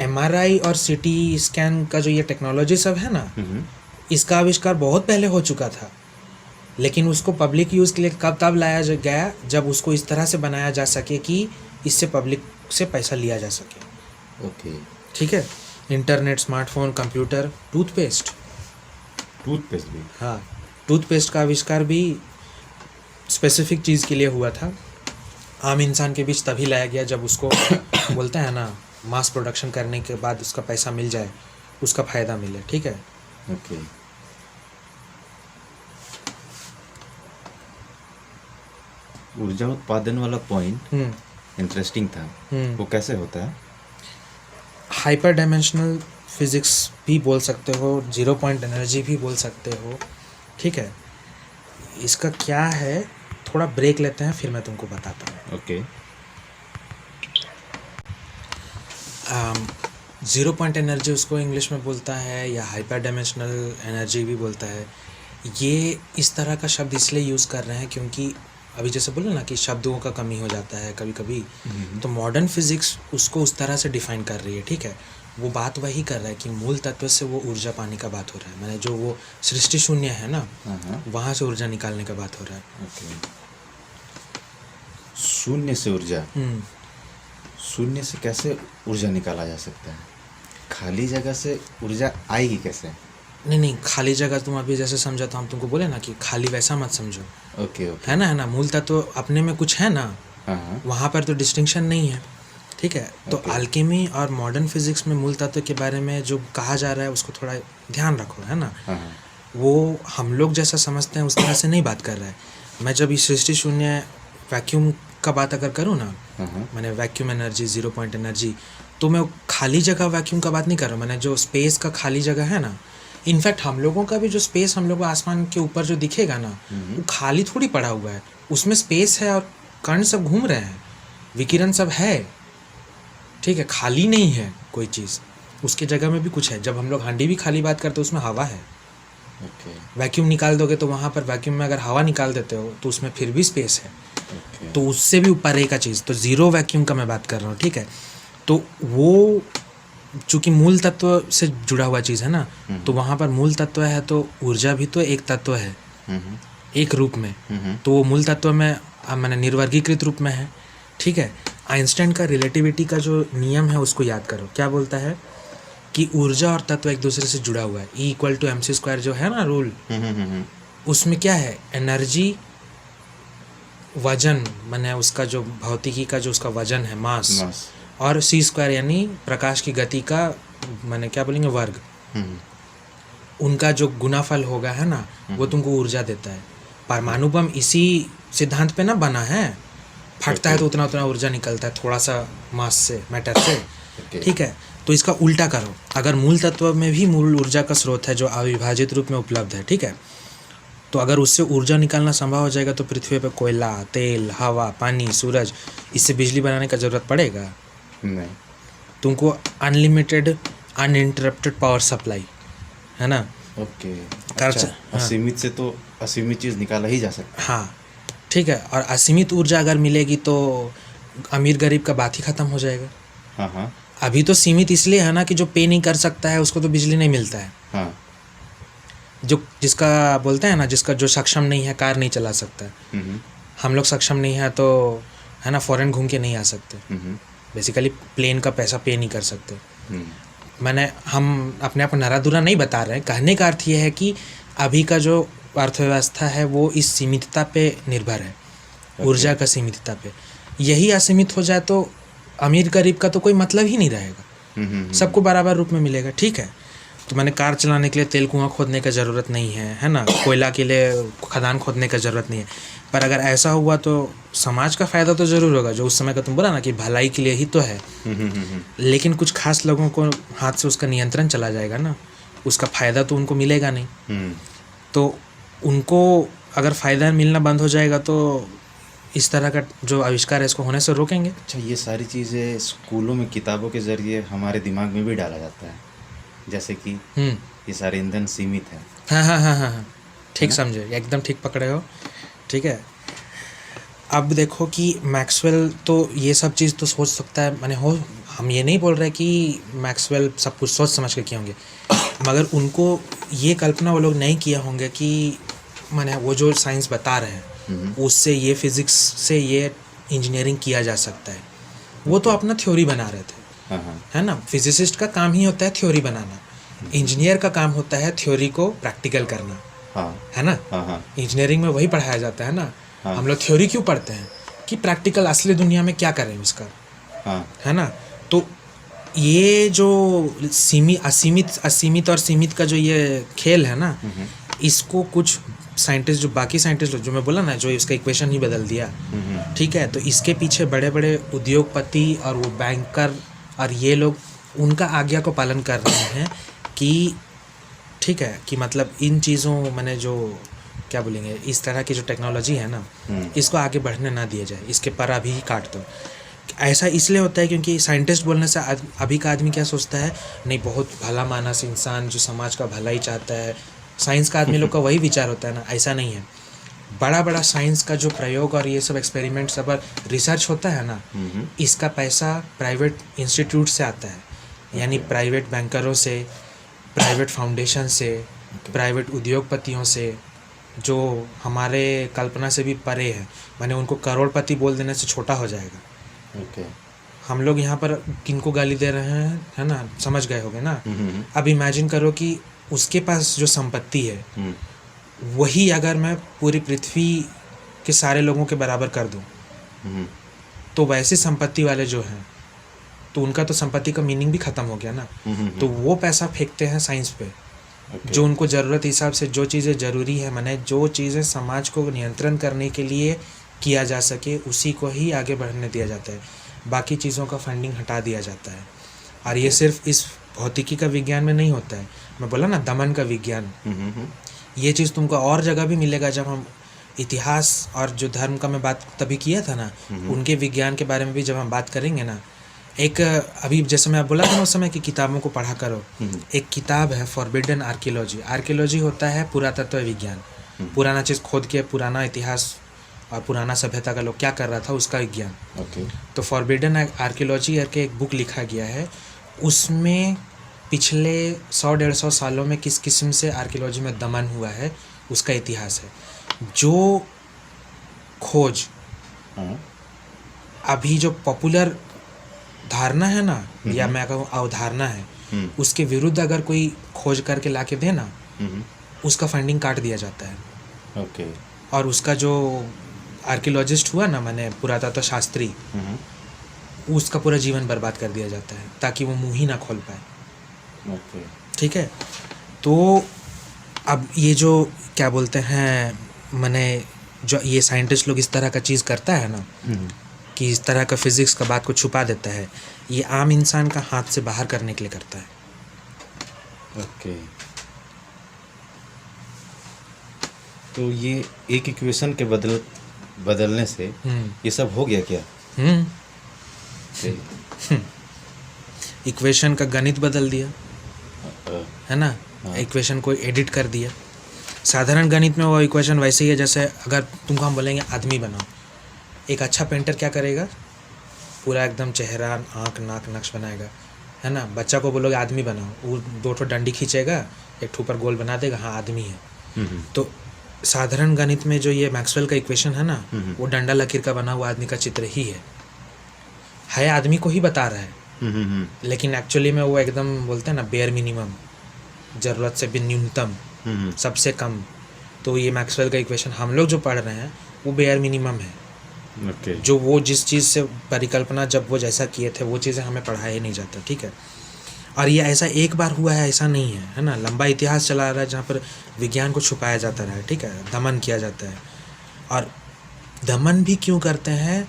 Speaker 1: MRI और CT स्कैन का जो ये टेक्नोलॉजी सब है ना इसका आविष्कार बहुत पहले हो चुका था, लेकिन उसको पब्लिक यूज़ के लिए कब तब लाया गया जब उसको इस तरह से बनाया जा सके कि इससे पब्लिक से पैसा लिया जा सके।
Speaker 2: ओके।
Speaker 1: ठीक है, इंटरनेट, स्मार्टफोन, कंप्यूटर, टूथपेस्ट
Speaker 2: भी।
Speaker 1: हाँ, टूथपेस्ट का आविष्कार भी स्पेसिफिक चीज़ के लिए हुआ था। आम इंसान के बीच तभी लाया गया जब उसको बोलते हैं ना मास प्रोडक्शन करने के बाद उसका पैसा मिल जाए, उसका फ़ायदा मिले। ठीक है,
Speaker 2: ओके। ऊर्जा उत्पादन वाला पॉइंट इंटरेस्टिंग था। वो कैसे होता है?
Speaker 1: हाइपर डायमेंशनल फिजिक्स भी बोल सकते हो, जीरो पॉइंट एनर्जी भी बोल सकते हो। ठीक है, इसका क्या है, थोड़ा ब्रेक लेते हैं फिर मैं तुमको बताता हूँ।
Speaker 2: ओके।
Speaker 1: ज़ीरो पॉइंट एनर्जी उसको इंग्लिश में बोलता है या हाइपर डायमेंशनल एनर्जी भी बोलता है। ये इस तरह का शब्द इसलिए यूज़ कर रहे हैं क्योंकि अभी जैसे बोले ना कि शब्दों का कमी हो जाता है कभी कभी, तो मॉडर्न फिजिक्स उसको उस तरह से डिफ़ाइन कर रही है। ठीक है, वो बात वही कर रहा है कि मूल तत्व से वो ऊर्जा पाने का बात हो रहा है। मैंने जो वो सृष्टि शून्य है ना वहाँ से ऊर्जा निकालने का बात हो रहा है।
Speaker 2: ओके। शून्य से ऊर्जा, शून्य से कैसे ऊर्जा निकाला जा सकता है? खाली जगह से ऊर्जा आएगी कैसे?
Speaker 1: नहीं, खाली जगह तुम अभी जैसे समझा था, हम तुमको बोले ना कि खाली वैसा मत समझो।
Speaker 2: ओके।
Speaker 1: है ना, मूल तत्व अपने में कुछ है ना, वहाँ पर तो डिस्टिंक्शन नहीं है। ठीक है, तो अल्केमी और मॉडर्न फिजिक्स में मूल तत्व के बारे में जो कहा जा रहा है उसको थोड़ा ध्यान रखो, है ना। वो हम लोग जैसा समझते हैं उस तरह से नहीं बात कर रहा है। मैं जब इस सृष्टि शून्य वैक्यूम का बात अगर करूँ ना, मैंने vacuum energy, zero point energy, तो मैं खाली जगह वैक्यूम का बात नहीं कर रहा हूँ। मैंने जो स्पेस का खाली जगह है ना, इनफैक्ट हम लोगों का भी जो स्पेस हम लोग को आसमान के ऊपर जो दिखेगा ना वो खाली थोड़ी पड़ा हुआ है, उसमें स्पेस है और कण सब घूम रहे हैं, विकिरण सब है। ठीक है, खाली नहीं है कोई चीज़, उसके जगह में भी कुछ है। जब हम लोग हांडी भी खाली बात करते हैं उसमें हवा है। वैक्यूम निकाल दोगे तो वहाँ पर वैक्यूम में अगर हवा निकाल देते हो तो उसमें फिर भी स्पेस है। तो उससे भी ऊपर एक चीज़, तो ज़ीरो वैक्यूम का मैं बात कर रहा हूँ। ठीक है, तो वो चूँकि मूल तत्व से जुड़ा हुआ चीज़ है ना, तो वहाँ पर मूल तत्व है तो ऊर्जा भी तो एक तत्व है, एक रूप में। तो वो मूल तत्व में मैंने निर्वर्गीकृत रूप में है। ठीक है, आइंस्टाइन का रिलेटिविटी का जो नियम है उसको याद करो। क्या बोलता है कि ऊर्जा और तत्व एक दूसरे से जुड़ा हुआ है। E=mc² जो है ना रूल, उसमें क्या है, एनर्जी वजन, माने उसका जो भौतिकी का जो उसका वजन है, मास, और c² यानी प्रकाश की गति का, माने क्या बोलेंगे, वर्ग। उनका जो गुनाफल होगा, है ना, वो तुमको ऊर्जा देता है। परमाणु बम इसी सिद्धांत पे ना बना है, फटता है तो उतना उतना ऊर्जा निकलता है, थोड़ा सा मास से, मैटर से। ठीक है, तो इसका उल्टा करो, अगर मूल तत्व में भी मूल ऊर्जा का स्रोत है जो अविभाजित रूप में उपलब्ध है, ठीक है, तो अगर उससे ऊर्जा निकालना संभव हो जाएगा तो पृथ्वी पर कोयला, तेल, हवा, पानी, सूरज, इससे बिजली बनाने का ज़रूरत पड़ेगा
Speaker 2: नहीं।
Speaker 1: तुमको अनलिमिटेड अनइंटरप्टेड पावर सप्लाई, है ना।
Speaker 2: ओके। अच्छा, असीमित से तो असीमित चीज़ निकाला ही जा सकता है।
Speaker 1: हाँ, ठीक है, और असीमित ऊर्जा अगर मिलेगी तो अमीर गरीब का बात ही ख़त्म हो जाएगा।
Speaker 2: हाँ।
Speaker 1: अभी तो सीमित इसलिए है ना कि जो पे नहीं कर सकता है उसको तो बिजली नहीं मिलता है।
Speaker 2: हाँ।
Speaker 1: जो जिसका बोलते हैं ना, जिसका जो सक्षम नहीं है, कार नहीं चला सकता। हम लोग सक्षम नहीं है तो, है ना, फॉरेन घूम के नहीं आ सकते। बेसिकली प्लेन का पैसा पे नहीं कर सकते। हम अपने आप को नराधुरा नहीं बता रहे हैं। कहने का अर्थ ये है कि अभी का जो अर्थव्यवस्था है वो इस सीमितता पे निर्भर है, ऊर्जा का सीमितता पे। यही असीमित हो जाए तो अमीर गरीब का तो कोई मतलब ही नहीं रहेगा, सबको बराबर रूप में मिलेगा। ठीक है, तो मैंने कार चलाने के लिए तेल कुआं खोदने का ज़रूरत नहीं है ना, कोयला के लिए खदान खोदने का ज़रूरत नहीं है। पर अगर ऐसा हुआ तो समाज का फ़ायदा तो ज़रूर होगा, जो उस समय का तुम बोला ना कि भलाई के लिए ही तो है। लेकिन कुछ खास लोगों को हाथ से उसका नियंत्रण चला जाएगा ना, उसका फ़ायदा तो उनको मिलेगा नहीं। तो उनको अगर फ़ायदा मिलना बंद हो जाएगा तो इस तरह का जो आविष्कार है इसको होने से रोकेंगे।
Speaker 2: अच्छा, ये सारी चीज़ें स्कूलों में किताबों के ज़रिए हमारे दिमाग में भी डाला जाता है, जैसे कि ये सारे ईंधन सीमित है।
Speaker 1: हाँ, ठीक समझे, एकदम ठीक पकड़े हो। ठीक है, अब देखो कि मैक्सवेल तो ये सब चीज़ तो सोच सकता है, माने हो, हम ये नहीं बोल रहे कि मैक्सवेल सब कुछ सोच समझ के किए होंगे, मगर उनको ये कल्पना वो लोग नहीं किया होंगे कि माने वो जो साइंस बता रहे हैं उससे ये फिज़िक्स से ये इंजीनियरिंग किया जा सकता है। वो तो अपना थ्योरी बना रहे थे, है ना। फिजिसिस्ट का काम ही होता है थ्योरी बनाना, इंजीनियर का काम होता है थ्योरी को प्रैक्टिकल करना, है ना। इंजीनियरिंग में वही पढ़ाया जाता है ना। हम लोग थ्योरी क्यों पढ़ते हैं कि प्रैक्टिकल असली दुनिया में क्या करें उसका, है ना। तो ये जो असीमित और सीमित का जो ये खेल है ना, इसको कुछ साइंटिस्ट, जो बाकी साइंटिस्ट जो मैं बोला ना, जो इसका इक्वेशन ही बदल दिया, ठीक है। तो इसके पीछे बड़े बड़े उद्योगपति और वो बैंकर और ये लोग उनका आज्ञा को पालन कर रहे हैं कि ठीक है, कि मतलब इन चीज़ों मैंने जो क्या बोलेंगे, इस तरह की जो टेक्नोलॉजी है ना, इसको आगे बढ़ने ना दिया जाए, इसके पर अभी ही काट दो। ऐसा इसलिए होता है क्योंकि साइंटिस्ट बोलने से अभी का आदमी क्या सोचता है, नहीं बहुत भला मानस इंसान जो समाज का भला ही चाहता है, साइंस का आदमी लोग का वही विचार होता है ना। ऐसा नहीं है, बड़ा बड़ा साइंस का जो प्रयोग और ये सब एक्सपेरिमेंट सब रिसर्च होता है ना, इसका पैसा प्राइवेट इंस्टीट्यूट से आता है, यानी प्राइवेट बैंकरों से, प्राइवेट फाउंडेशन से, प्राइवेट उद्योगपतियों से, जो हमारे कल्पना से भी परे है। मैंने उनको करोड़पति बोल देने से छोटा हो जाएगा। हम लोग यहाँ पर किनको गाली दे रहे हैं, है ना, समझ गए होगे ना। अब इमेजिन करो कि उसके पास जो संपत्ति है वही अगर मैं पूरी पृथ्वी के सारे लोगों के बराबर कर दूं, तो वैसे संपत्ति वाले जो हैं तो उनका तो संपत्ति का मीनिंग भी ख़त्म हो गया ना। तो वो पैसा फेंकते हैं साइंस पे, जो उनको ज़रूरत हिसाब से जो चीज़ें ज़रूरी है, माने जो चीज़ें समाज को नियंत्रण करने के लिए किया जा सके उसी को ही आगे बढ़ने दिया जाता है, बाकी चीज़ों का फंडिंग हटा दिया जाता है। और ये सिर्फ इस भौतिकी का विज्ञान में नहीं होता है, मैं बोला ना दमन का विज्ञान, ये चीज़ तुमको और जगह भी मिलेगा। जब हम इतिहास और जो धर्म का मैं बात तभी किया था ना, उनके विज्ञान के बारे में भी जब हम बात करेंगे ना, एक अभी जैसे मैं बोला था उस समय की किताबों को पढ़ा करो, एक किताब है फॉरबिडन आर्कियोलॉजी। आर्कियोलॉजी होता है पुरातत्व विज्ञान, पुराना चीज़ खोद के पुराना इतिहास और पुराना सभ्यता का लोग क्या कर रहा था उसका विज्ञान। तो फॉरबिडन आर्कियोलॉजी करके एक बुक लिखा गया है, उसमें पिछले 100-150 सालों में किस किस्म से आर्कियोलॉजी में दमन हुआ है उसका इतिहास है। जो खोज अभी जो पॉपुलर धारणा है ना, या मैं कहूँ अवधारणा है, उसके विरुद्ध अगर कोई खोज करके ला के दे ना, उसका फंडिंग काट दिया जाता है। और उसका जो आर्कियोलॉजिस्ट हुआ ना, माने पुरातत्व शास्त्री, उसका पूरा जीवन बर्बाद कर दिया जाता है ताकि वो मुंह ही ना खोल पाए। ठीक है, तो अब ये जो क्या बोलते हैं, माने जो ये साइंटिस्ट लोग इस तरह का चीज़ करता है ना, कि इस तरह का फिज़िक्स का बात को छुपा देता है, ये आम इंसान का हाथ से बाहर करने के लिए करता है।
Speaker 2: तो ये एक इक्वेशन के बदलने से ये सब हो गया क्या?
Speaker 1: इक्वेशन का गणित बदल दिया, है ना। इक्वेशन को एडिट कर दिया। साधारण गणित में वो इक्वेशन वैसे ही है जैसे अगर तुमको हम बोलेंगे आदमी बनाओ, एक अच्छा पेंटर क्या करेगा, पूरा एकदम चेहरा, आँख, नाक, नक्श बनाएगा, है ना। बच्चा को बोलोगे आदमी बनाओ, वो 2 ठो डंडी खींचेगा, एक ठो ऊपर गोल बना देगा, हाँ आदमी है। तो साधारण गणित में जो ये मैक्सवेल का इक्वेशन है ना, वो डंडा लकीर का बना हुआ आदमी का चित्र ही है आदमी को ही बता रहा है, लेकिन एक्चुअली में वो एकदम बोलते हैं ना बेयर मिनिमम, ज़रूरत से भी न्यूनतम सबसे कम। तो ये मैक्सवेल का इक्वेशन हम लोग जो पढ़ रहे हैं वो बेयर मिनिमम है।
Speaker 2: ओके।
Speaker 1: जो वो जिस चीज़ से परिकल्पना जब वो जैसा किए थे वो चीज़ें हमें पढ़ाया ही नहीं जाता, ठीक है। और ये ऐसा एक बार हुआ है ऐसा नहीं है ना, लंबा इतिहास चला आ रहा है जहाँ पर विज्ञान को छुपाया जाता रहा है, ठीक है, दमन किया जाता है। और दमन भी क्यों करते हैं,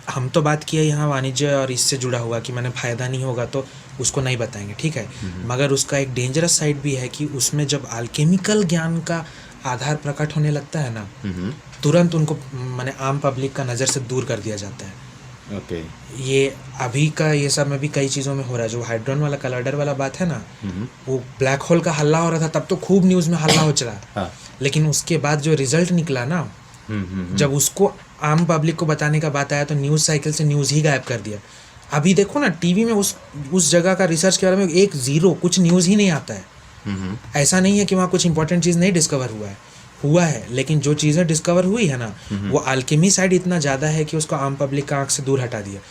Speaker 1: हम तो बात किए यहाँ वाणिज्य और इससे जुड़ा हुआ कि मैंने फ़ायदा नहीं होगा तो उसको नहीं बताएंगे, ठीक है। मगर उसका एक डेंजरस साइड भी है कि उसमें जब अल्केमिकल ज्ञान का आधार प्रकट होने लगता है ना, तुरंत उनको माने आम पब्लिक का नज़र से दूर कर दिया जाता है।
Speaker 2: ओके।
Speaker 1: ये अभी का ये सब में भी कई चीज़ों में हो रहा है। जो हाइड्रोन वाला कलर्डर वाला बात है ना, वो ब्लैक होल का हल्ला हो रहा था तब तो खूब न्यूज़ में हल्ला हो चला।
Speaker 2: हाँ।
Speaker 1: लेकिन उसके बाद जो रिजल्ट निकला ना, जब उसको आम पब्लिक को बताने का बात आया तो न्यूज़ साइकिल से न्यूज़ ही गायब कर दिया। अभी देखो ना टीवी में उस जगह का रिसर्च के बारे में एक ज़ीरो कुछ न्यूज़ ही नहीं आता है। ऐसा नहीं है कि वहाँ कुछ इंपॉर्टेंट चीज़ नहीं डिस्कवर हुआ है, लेकिन जो चीज़ें डिस्कवर हुई है ना, वो अल्केमी साइड इतना ज़्यादा है कि उसको आम पब्लिक का आँख से दूर हटा दिया।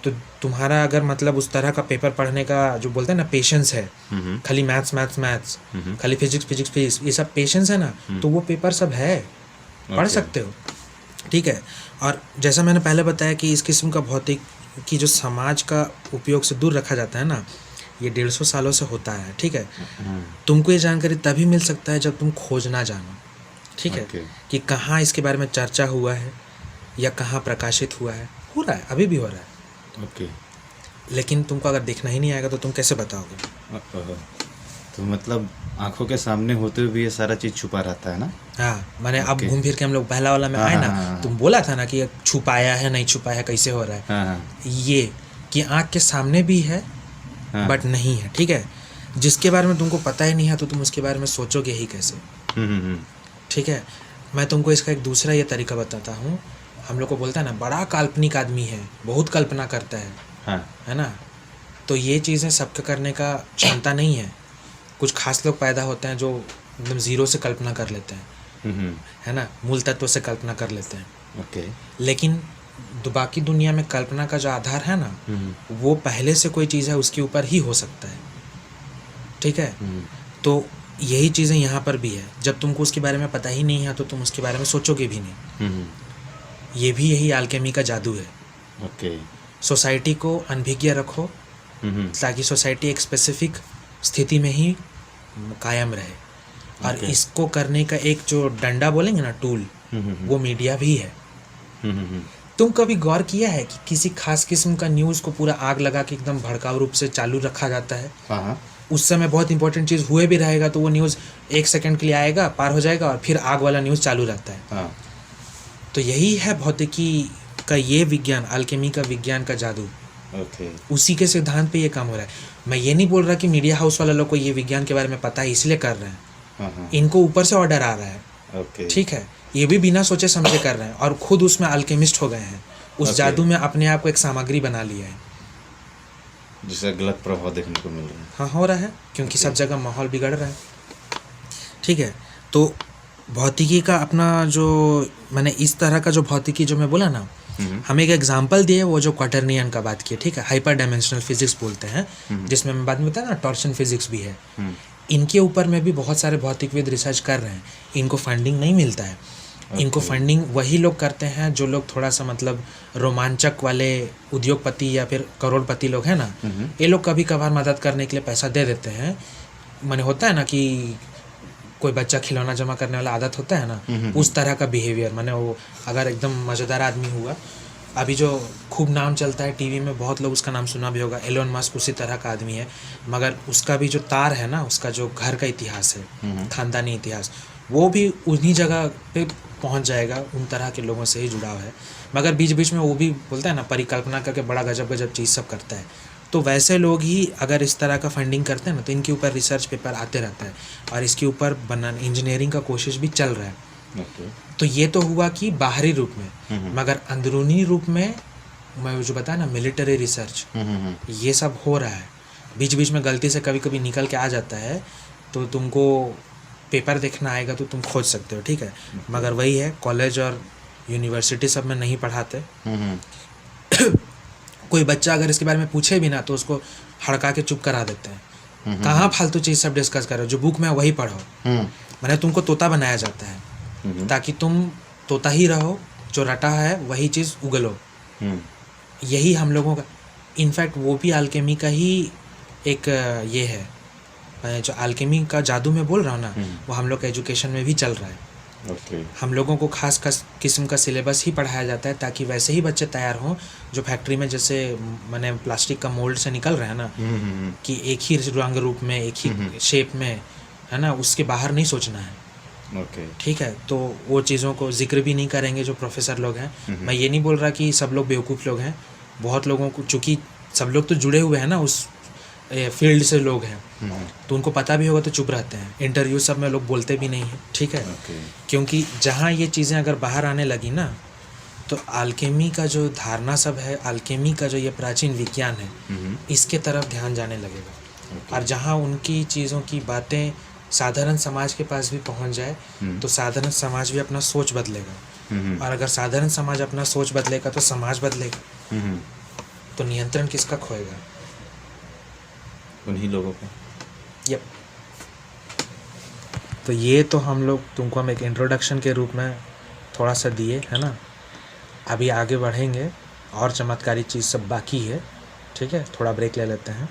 Speaker 1: तो तुम्हारा अगर मतलब उस तरह का पेपर पढ़ने का जो बोलते हैं ना पेशेंस है, खाली मैथ्स खाली फिजिक्स ये सब पेशेंस है ना, तो वो पेपर सब है, पढ़ सकते हो, ठीक है। और जैसा मैंने पहले बताया कि इस किस्म का भौतिक की जो समाज का उपयोग से दूर रखा जाता है ना, ये 150 सालों से होता है, ठीक है। तुमको ये जानकारी तभी मिल सकता है जब तुम खोजना जानो, ठीक है, कि कहाँ इसके बारे में चर्चा हुआ है या कहाँ प्रकाशित हुआ है। हो रहा है, अभी भी हो रहा है।
Speaker 2: ओके।
Speaker 1: लेकिन तुमको अगर देखना ही नहीं आएगा तो तुम कैसे बताओगे।
Speaker 2: तो मतलब आंखों के सामने होते हुए भी ये सारा चीज़ छुपा रहता है ना।
Speaker 1: हाँ, मैंने अब घूम फिर के हम लोग पहला वाला में आए ना, तुम बोला था ना कि छुपाया है नहीं छुपाया है कैसे हो रहा है। ये कि आँख के सामने भी है बट नहीं है, ठीक है। जिसके बारे में तुमको पता ही नहीं है तो तुम उसके बारे में सोचोगे ही कैसे, ठीक है। मैं तुमको इसका एक दूसरा ये तरीका बताता हूँ। हम लोग को बोलता है ना बड़ा काल्पनिक आदमी है, बहुत कल्पना करता है, है ना। तो ये चीज़ें सबके करने का क्षमता नहीं है। कुछ खास लोग पैदा होते हैं जो एकदम ज़ीरो से कल्पना कर लेते हैं, है ना, मूल तत्व से कल्पना कर लेते हैं।
Speaker 2: ओके।
Speaker 1: लेकिन बाकी दुनिया में कल्पना का जो आधार है ना, वो पहले से कोई चीज़ है उसके ऊपर ही हो सकता है, ठीक है। तो यही चीज़ें यहाँ पर भी है। जब तुमको उसके बारे में पता ही नहीं है तो तुम उसके बारे में सोचोगे भी नहीं। ये भी यही अल्केमी का जादू है।
Speaker 2: ओके।
Speaker 1: सोसाइटी को अनभिज्ञ रखो ताकि सोसाइटी एक स्पेसिफिक स्थिति में ही कायम रहे। और इसको करने का एक जो डंडा बोलेंगे ना, टूल, वो मीडिया भी है। तुम कभी गौर किया है कि किसी खास किस्म का न्यूज़ को पूरा आग लगा के एकदम भड़काऊ रूप से चालू रखा जाता है?
Speaker 2: हाँ।
Speaker 1: उस समय बहुत इंपॉर्टेंट चीज़ हुए भी रहेगा तो वो न्यूज़ 1 सेकंड के लिए आएगा, पार हो जाएगा और फिर आग वाला न्यूज़ चालू रहता है।
Speaker 2: हाँ।
Speaker 1: तो यही है भौतिकी का ये विज्ञान, अल्केमी का विज्ञान का जादू।
Speaker 2: ओके।
Speaker 1: उसी के सिद्धांत पे ये काम हो रहा है। मैं ये नहीं बोल रहा कि मीडिया हाउस वाला लोग को ये विज्ञान के बारे में पता है इसलिए कर रहे हैं। इनको ऊपर से ऑर्डर आ रहा है, ठीक है। ये भी बिना सोचे समझे कर रहे हैं और खुद उसमें अल्केमिस्ट हो गए हैं। उस जादू में अपने आप को एक सामग्री बना लिया है,
Speaker 2: जिसका गलत प्रभाव देखने को मिल रहा है।
Speaker 1: हाँ, हो रहा है, क्योंकि सब जगह माहौल बिगड़ रहा है, ठीक है। तो भौतिकी का अपना जो मैंने इस तरह का जो भौतिकी जो मैं बोला ना, हम एक एग्जाम्पल दिए वो जो क्वाटरनियन का बात किए, ठीक है। हाइपर डायमेंशनल फिजिक्स बोलते हैं, जिसमें मैं बाद में बताया ना टॉर्शन फिजिक्स भी है। इनके ऊपर में भी बहुत सारे भौतिकविद रिसर्च कर रहे हैं। इनको फंडिंग नहीं मिलता है। इनको फंडिंग वही लोग करते हैं जो लोग थोड़ा सा मतलब रोमांचक वाले उद्योगपति या फिर करोड़पति लोग हैं ना, ये लोग कभी कभार मदद करने के लिए पैसा दे देते हैं। मैंने होता है ना कि कोई बच्चा खिलौना जमा करने वाला आदत होता है ना, उस तरह का बिहेवियर। मैंने वो अगर एकदम मज़ेदार आदमी हुआ, अभी जो खूब नाम चलता है टीवी में, बहुत लोग उसका नाम सुना भी होगा, एलोन मस्क उसी तरह का आदमी है। मगर उसका भी जो तार है ना, उसका जो घर का इतिहास है, ख़ानदानी इतिहास, वो भी उन्हीं जगह पे पहुंच जाएगा। उन तरह के लोगों से ही जुड़ाव है। मगर बीच बीच में वो भी बोलता है ना परिकल्पना करके बड़ा गजब गजब चीज़ सब करता है। तो वैसे लोग ही अगर इस तरह का फंडिंग करते हैं ना, तो इनके ऊपर रिसर्च पेपर आते रहता है और इसके ऊपर बनाने इंजीनियरिंग का कोशिश भी चल रहा है। तो ये तो हुआ कि बाहरी रूप में, मगर अंदरूनी रूप में मैं जो बताया ना मिलिट्री रिसर्च, ये सब हो रहा है। बीच बीच में गलती से कभी कभी निकल के आ जाता है तो तुमको पेपर देखना आएगा तो तुम खोज सकते हो, ठीक है। मगर वही है, कॉलेज और यूनिवर्सिटी सब में नहीं पढ़ाते। कोई बच्चा अगर इसके बारे में पूछे भी ना तो उसको हड़का के चुप करा देते हैं। कहाँ फालतू चीज़ सब डिस्कस करो, जो बुक में है वही पढ़ो। मैंने तुमको तोता बनाया जाता है ताकि तुम तोता ही रहो, जो रटा है वही चीज़ उगलो। यही हम लोगों का, इनफैक्ट वो भी अल्केमी का ही एक ये है, जो अल्केमी का जादू मैं बोल रहा हूँ ना, वो हम लोग का एजुकेशन में भी चल रहा है। हम लोगों को खास किस्म का सिलेबस ही पढ़ाया जाता है ताकि वैसे ही बच्चे तैयार हों जो फैक्ट्री में जैसे मैंने प्लास्टिक का मोल्ड से निकल रहे हैं ना, कि एक ही रंग रूप में, एक ही शेप में, है ना, उसके बाहर नहीं सोचना है। ठीक है, तो वो चीज़ों को जिक्र भी नहीं करेंगे जो प्रोफेसर लोग हैं। मैं ये नहीं बोल रहा कि सब लोग बेवकूफ़ लोग हैं, बहुत लोगों को, चूँकि सब लोग तो जुड़े हुए हैं ना उस फील्ड से लोग हैं, तो उनको पता भी होगा तो चुप रहते हैं। इंटरव्यू सब में लोग बोलते भी नहीं हैं। ठीक है, क्योंकि जहाँ ये चीज़ें अगर बाहर आने लगी ना, तो अल्केमी का जो धारणा सब है, अल्केमी का जो ये प्राचीन विज्ञान है, इसके तरफ ध्यान जाने लगेगा। और जहाँ उनकी चीज़ों की बातें साधारण समाज के पास भी पहुँच जाए तो साधारण समाज भी अपना सोच बदलेगा, और अगर साधारण समाज अपना सोच बदलेगा तो समाज बदलेगा। तो नियंत्रण किसका खोएगा?
Speaker 2: उन्हीं लोगों का।
Speaker 1: यप। तो ये तो तुमको हम एक इंट्रोडक्शन के रूप में थोड़ा सा दिए, है ना। अभी आगे बढ़ेंगे और चमत्कारी चीज़ सब बाकी है। ठीक है, थोड़ा ब्रेक ले लेते हैं।